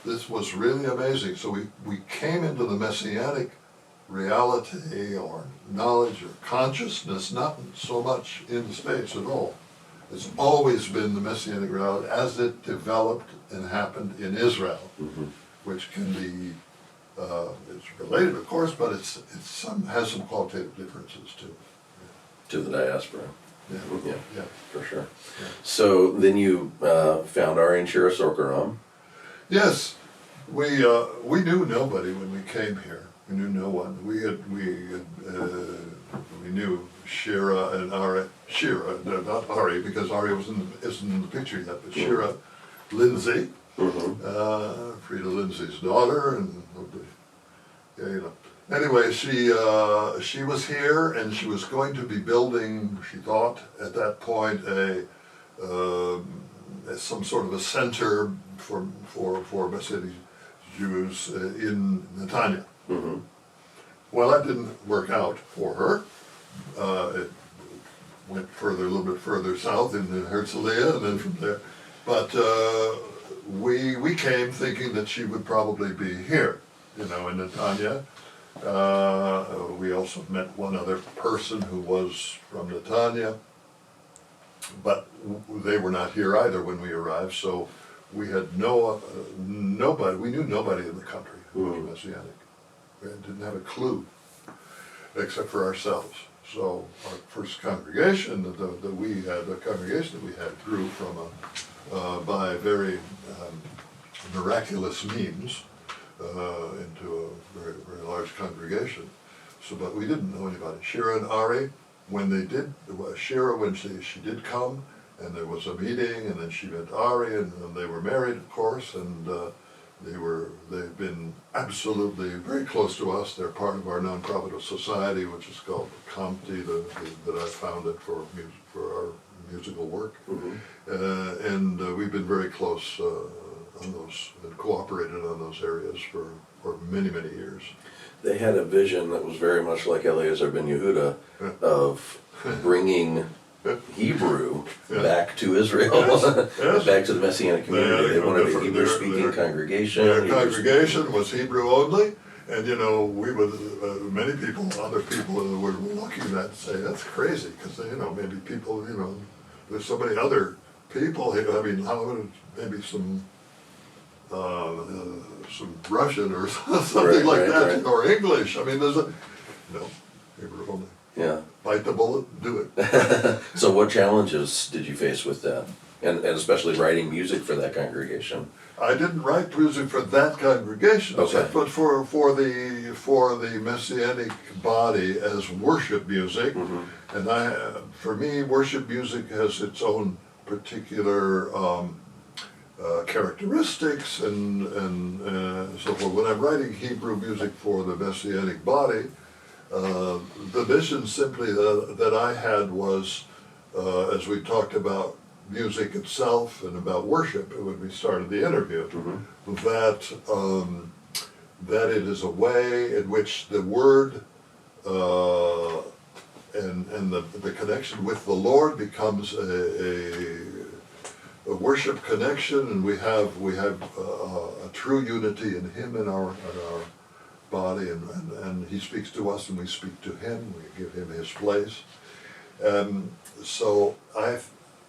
this was really amazing. So we came into the Messianic reality or knowledge or consciousness, not so much in space at all. It's always been the Messianic reality as it developed and happened in Israel, which can be, it's related of course, but has some qualitative differences too. To the diaspora. Yeah, for sure. Yeah. So then you found Ari and Shira Sorkaram. Yes, we knew nobody when we came here. We knew no one. We knew Shira and Ari. Shira, not Ari, because Ari isn't in the picture yet. But Shira, Lindsay, Frida Lindsay's daughter, and Anyway, she was here, and she was going to be building. She thought at that point some sort of a center for Messianic Jews in Netanya. Well, that didn't work out for her. It went a little bit further south in Herzliya, and then from there. But we came thinking that she would probably be here, in Netanya. We also met one other person who was from Netanya, but they were not here either when we arrived, so we had nobody, we knew nobody in the country who was Messianic. We didn't have a clue, except for ourselves. So our first congregation that we had grew from by very miraculous means into a very, very large congregation. So, but we didn't know anybody. Shira and Ari, when they did, Shira, when she did come, and there was a meeting, and then she met Ari, and they were married, of course, and they've been absolutely very close to us. They're part of our nonprofit society, which is called Comty, that I founded for our musical work. And we've been very close on those, and cooperated on those areas for many, many years. They had a vision that was very much like Eliezer ben Yehuda of bringing Hebrew back to Israel, Yes. back to the Messianic community. They wanted a Hebrew-speaking congregation. Their congregation was Hebrew only, and we would, many people, other people in the world were looking at that and say, that's crazy, because, maybe people, there's so many other people here. I mean, how would maybe some Russian or something like that, or English. I mean, no, Hebrew only. Yeah. Bite the bullet, do it. So what challenges did you face with that? And especially writing music for that congregation? I didn't write music for that congregation, Okay. but for the Messianic body as worship music. And for me, worship music has its own particular characteristics and so forth. When I'm writing Hebrew music for the Messianic body, the vision simply that I had was, as we talked about music itself and about worship when we started the interview, that it is a way in which the word and the connection with the Lord becomes a worship connection, and we have a true unity in Him and our body, and He speaks to us and we speak to Him. We give Him His place. So I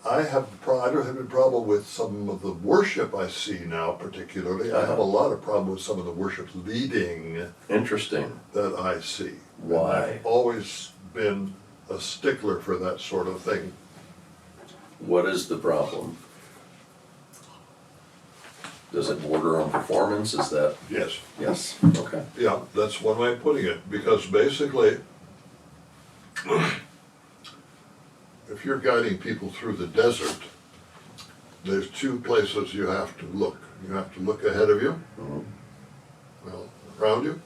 don't have any problem with some of the worship I see now, particularly. I have a lot of problem with some of the worship leading. Interesting. That I see. Why? And I've always been a stickler for that sort of thing. What is the problem? Does it border on performance? Is that? Yes. Yes. Okay. Yeah, that's one way of putting it, because basically, if you're guiding people through the desert, there's two places you have to look. You have to look ahead of you, well, around you,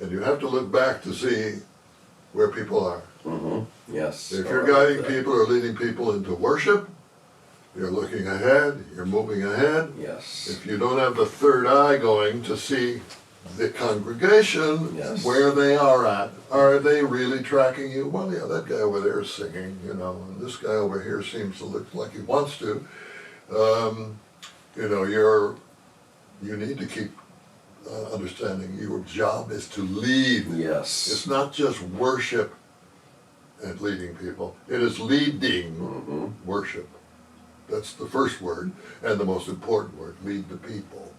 and you have to look back to see where people are. Yes. If you're guiding people or leading people into worship, you're looking ahead, you're moving ahead. Yes. If you don't have the third eye going to see the congregation, where they are at, are they really tracking you? Well, yeah, that guy over there is singing, and this guy over here seems to look like he wants to. You need to keep understanding your job is to lead. Yes. It's not just worship and leading people. It is leading worship. That's the first word and the most important word, lead the people.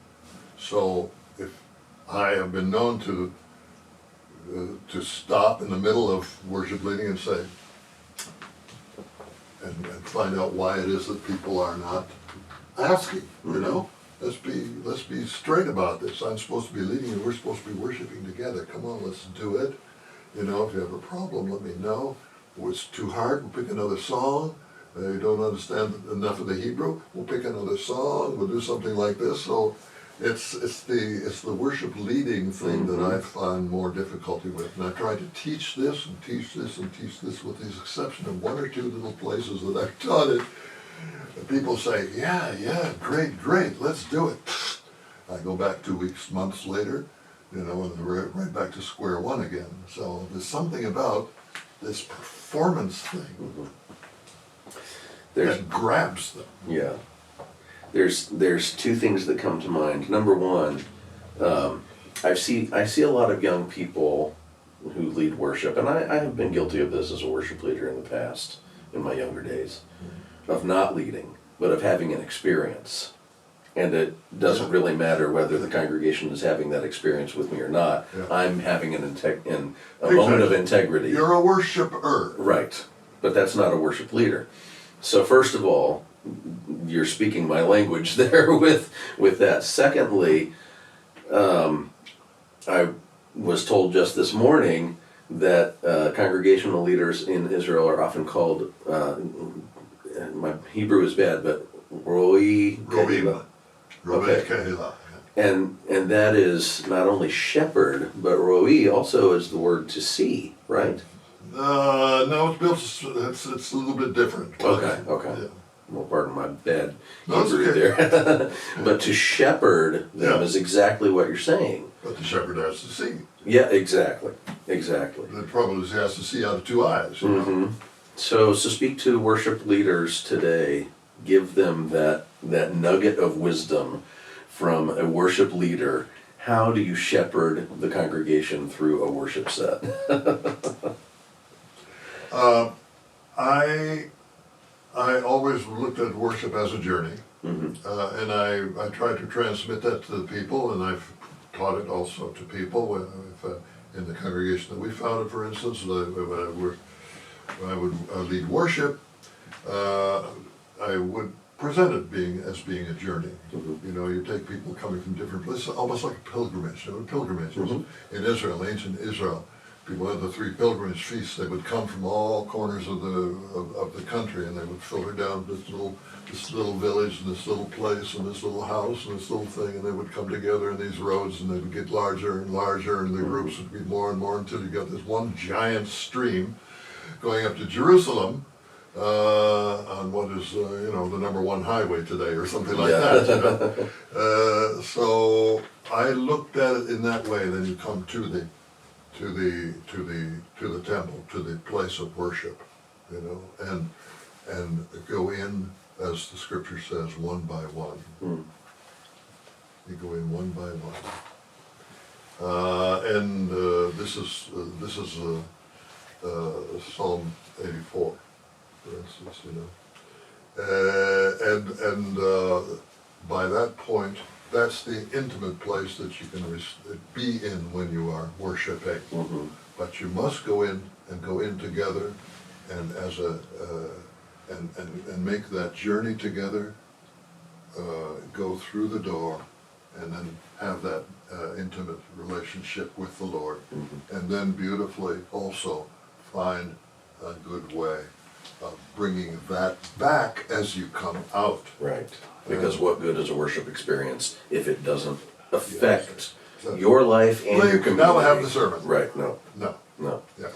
So if I have been known to stop in the middle of worship leading and say, and find out why it is that people are not asking, Let's be straight about this. I'm supposed to be leading and we're supposed to be worshiping together. Come on, let's do it. If you have a problem, let me know. If it's too hard, we'll pick another song. You don't understand enough of the Hebrew, we'll pick another song, we'll do something like this. So it's the worship leading thing that I find more difficulty with. And I try to teach this and teach this and teach this, with the exception of one or two little places that I've taught it. And people say, yeah, great, let's do it. I go back 2 weeks, months later, and we're right back to square one again. So there's something about this performance thing that grabs them. Yeah. There's two things that come to mind. Number one, I see a lot of young people who lead worship, and I have been guilty of this as a worship leader in the past, in my younger days, of not leading, but of having an experience. And it doesn't really matter whether the congregation is having that experience with me or not. Yeah. I'm having a moment of integrity. You're a worshiper. Right. But that's not a worship leader. So first of all, you're speaking my language there with that. Secondly, I was told just this morning that congregational leaders in Israel are often called, my Hebrew is bad, but Roi Roim. Okay. Kehillah. And that is not only shepherd, but Roi also is the word to see, right? No, it's built. It's a little bit different. Okay. Yeah. Well, pardon my bad No, it's Hebrew okay. there. But to shepherd them Yeah. is exactly what you're saying. But the shepherd has to see. Yeah, exactly. The problem is he has to see out of two eyes. You know? Mm-hmm. So speak to worship leaders today. Give them that nugget of wisdom from a worship leader. How do you shepherd the congregation through a worship set? I always looked at worship as a journey, Mm-hmm. and I tried to transmit that to the people, and I've taught it also to people. In the congregation that we founded, for instance, when I would lead worship, I would present it as being a journey. Mm-hmm. You know, you take people coming from different places, almost like a pilgrimage. There were pilgrimages Mm-hmm. in Israel, ancient Israel. People had the 3 pilgrimage feasts. They would come from all corners of the country, and they would filter down this little village and this little place and this little house and this little thing, and they would come together in these roads, and they would get larger and larger, and the groups would be more and more until you got this one giant stream going up to Jerusalem on what is the #1 highway today or something like that. You know? So I looked at it in that way. Then you come to the temple, to the place of worship, you know, and go in, as the scripture says, one by one. Mm. You go in one by one, and this is Psalm 84, for instance, you know, and by that point, that's the intimate place that you can be in when you are worshiping. Mm-hmm. But you must go in together, and as and make that journey together. Go through the door, and then have that intimate relationship with the Lord, and then beautifully also find a good way of bringing that back as you come out. Right. Because what good is a worship experience if it doesn't affect Yes. your life and your community? Now I have the sermon. Right. No. No. Yeah.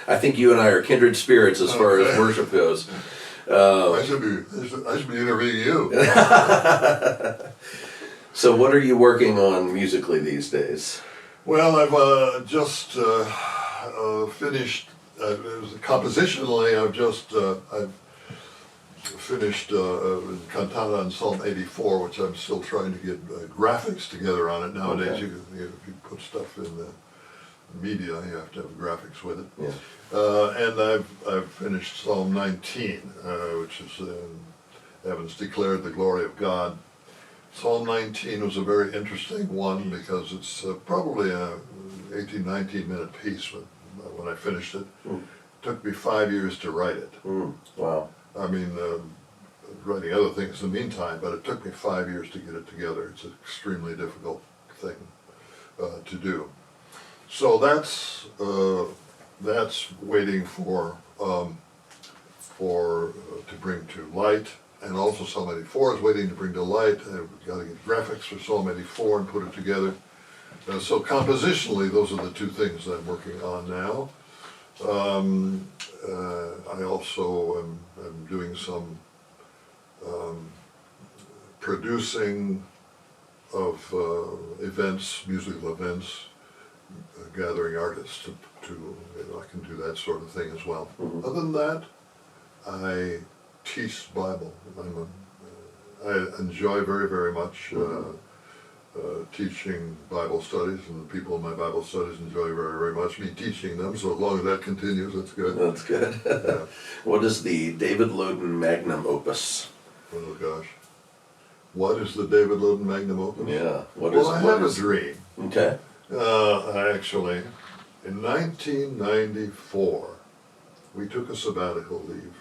I think you and I are kindred spirits as far as worship goes. I should be interviewing you. So what are you working on musically these days? Well, I've just finished. Compositionally, I've finished Cantata on Psalm 84, which I'm still trying to get graphics together on it. Nowadays, Okay. if you put stuff in the media, you have to have graphics with it. Yeah. And I've finished Psalm 19, which is Heavens declared the glory of God. Psalm 19 was a very interesting one because it's probably a 18, 19-minute piece when I finished it. Mm. It took me 5 years to write it. Wow. I mean, writing other things in the meantime, but it took me 5 years to get it together. It's an extremely difficult thing to do. So that's waiting for to bring to light, and also Psalm 84 is waiting to bring to light. I've got to get graphics for Psalm 84 and put it together. So compositionally, those are the two things that I'm working on now. I also am doing some producing of events, musical events, gathering artists I can do that sort of thing as well. Mm-hmm. Other than that, I teach Bible. I enjoy very, very much teaching Bible studies, and the people in my Bible studies enjoy very, very much me teaching them. So as long as that continues, that's good. That's good. Yeah. What is the David Loden magnum opus? Oh gosh, what is the David Loden magnum opus? Yeah. I have a dream. Okay. Actually, in 1994, we took a sabbatical leave.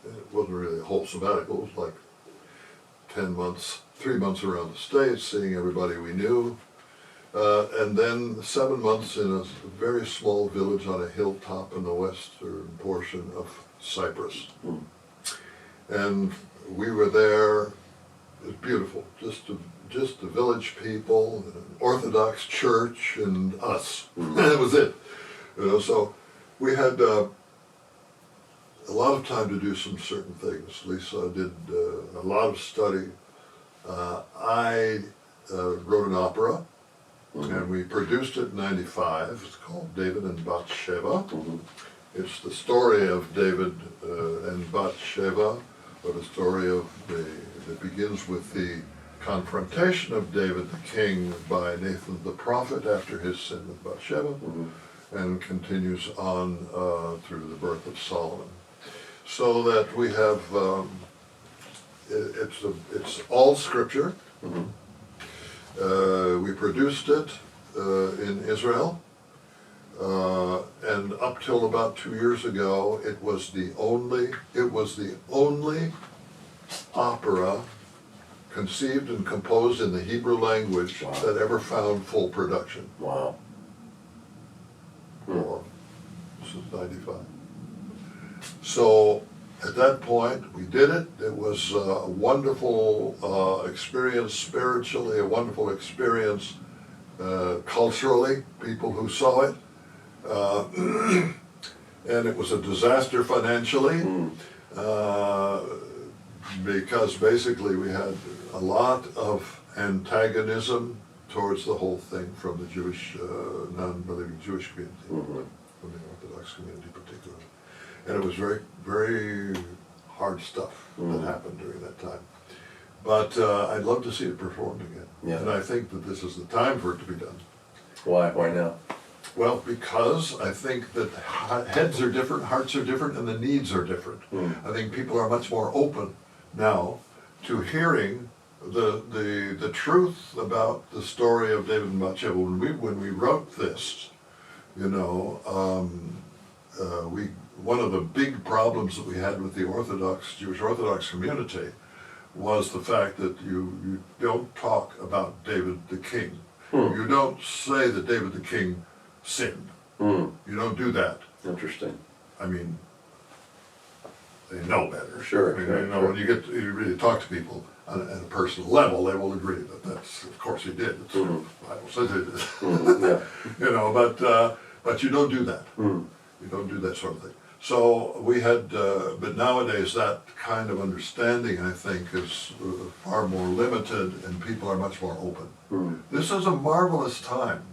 It wasn't really a whole sabbatical. It was like 10 months, 3 months around the States, seeing everybody we knew. And then 7 months in a very small village on a hilltop in the western portion of Cyprus. And we were there. It was beautiful. Just the village people, an Orthodox church, and us. That was it. So we had a lot of time to do some certain things. Lisa did a lot of study. I wrote an opera, and we produced it in '95. It's called David and Bathsheba. It's the story of David and Bathsheba, but a story that begins with the confrontation of David the king by Nathan the prophet after his sin with Bathsheba, and continues on through the birth of Solomon. So that we have, it's all scripture. We produced it in Israel, and up till about 2 years ago, it was the only opera conceived and composed in the Hebrew language that ever found full production. Wow. This is '95. So at that point, we did it. It was a wonderful experience spiritually, a wonderful experience culturally, people who saw it. And it was a disaster financially because basically we had a lot of antagonism towards the whole thing from the Jewish, non-believing Jewish community, from the Orthodox community particularly. And it was very, very hard stuff that happened during that time. But I'd love to see it performed again. Yeah. And I think that this is the time for it to be done. Why? Why now? Well, because I think that heads are different, hearts are different, and the needs are different. I think people are much more open now to hearing the truth about the story of David and Bathsheba. When we wrote this, one of the big problems that we had with the Jewish Orthodox community was the fact that you don't talk about David the king. You don't say that David the king sinned. You don't do that. Interesting. I mean, they know better. Sure. When you really talk to people at a personal level, they will agree that that's, of course, he did. It's, the Bible says he did. But you don't do that. You don't do that sort of thing. So we had, but nowadays that kind of understanding, I think, is far more limited, and people are much more open. This is a marvelous time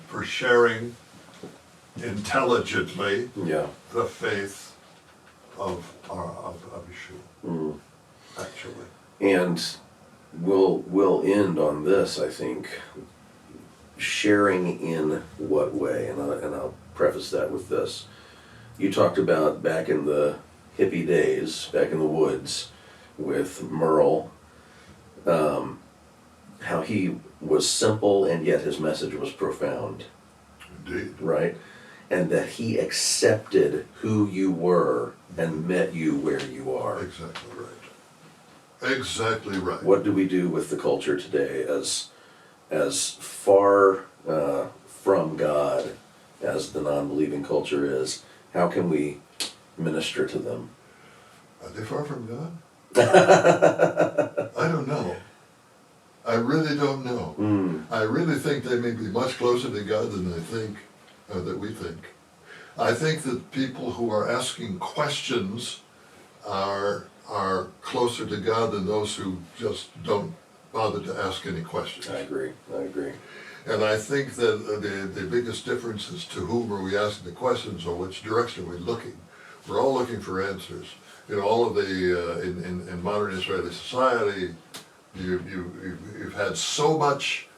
for sharing intelligently the faith of Yeshua, actually. And we'll end on this, I think. Sharing in what way? And I'll preface that with this. You talked about back in the hippie days, back in the woods with Merle, how he was simple and yet his message was profound. Indeed. Right? And that he accepted who you were and met you where you are. Exactly right. Exactly right. What do we do with the culture today as far from God as the non-believing culture is? How can we minister to them? Are they far from God? I don't know. I really don't know. I really think they may be much closer to God than I think, or that we think. I think that people who are asking questions are closer to God than those who just don't bother to ask any questions. I agree. And I think that the biggest difference is to whom are we asking the questions, or which direction are we looking. We're all looking for answers. All of the in modern Israeli society, you've had so much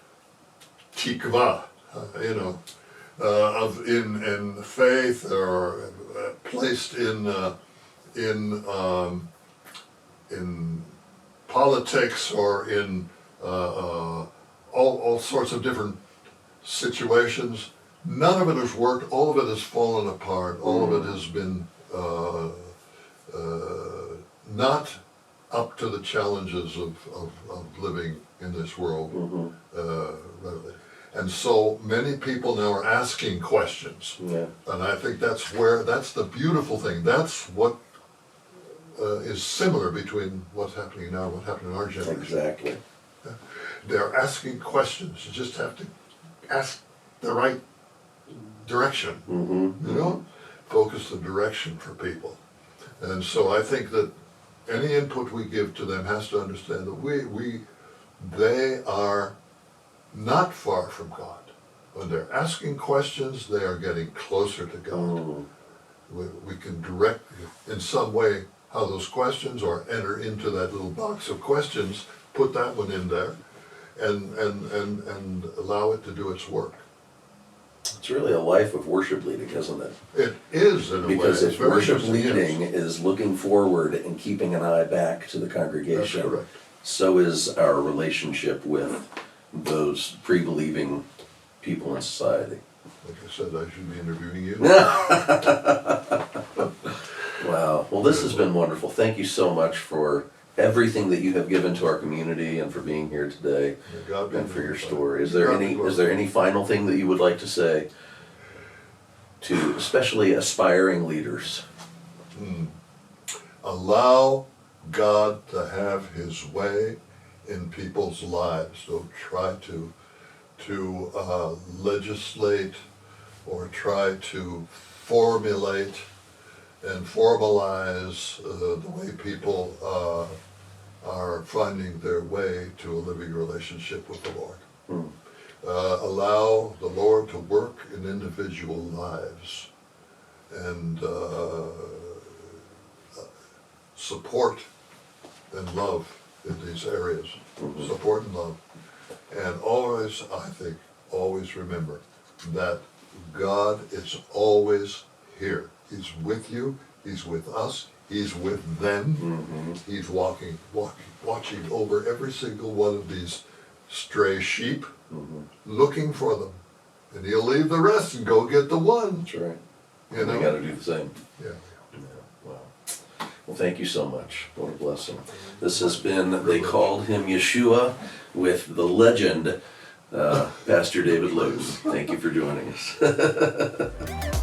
tikva, in faith, or placed in politics, or in all sorts of different situations. None of it has worked. All of it has fallen apart. All of it has been not up to the challenges of living in this world. And so many people now are asking questions. Yeah. And I think that's the beautiful thing. That's what is similar between what's happening now and what happened in our generation. Exactly. They're asking questions. You just have to ask the right direction. Mm-hmm. You know, focus the direction for people. And so I think that any input we give to them has to understand that they are not far from God. When they're asking questions, they are getting closer to God. Mm. We can direct in some way how those questions, or enter into that little box of questions, put that one in there, and allow it to do its work. It's really a life of worship leading, isn't it? It is, in a way. Because It's if very worship interesting, leading yes. is looking forward and keeping an eye back to the That's congregation, correct. so is our relationship with those pre-believing people in society. Like I said, I should be interviewing you. Wow. Well, this has been wonderful. Thank you so much for everything that you have given to our community and for being here today May God be and for your glorified. story. Is May there God be is there any final thing that you would like to say to especially aspiring leaders? Allow God to have His way in people's lives. Don't try to legislate or try to formulate and formalize the way people are finding their way to a living relationship with the Lord. Hmm. Allow the Lord to work in individual lives and support and love in these areas. Mhm. Support and love. And always, I think, always remember that God is always here. He's with you, He's with us, He's with them. Mm-hmm. He's watching over every single one of these stray sheep, Mm-hmm. looking for them. And He'll leave the rest and go get the one. That's right. You know? We got to do the same. Yeah. Yeah. Wow. Well, thank you so much. What a blessing. This has been They Called Him Yeshua with the legend, Pastor David Loden. Thank you for joining us.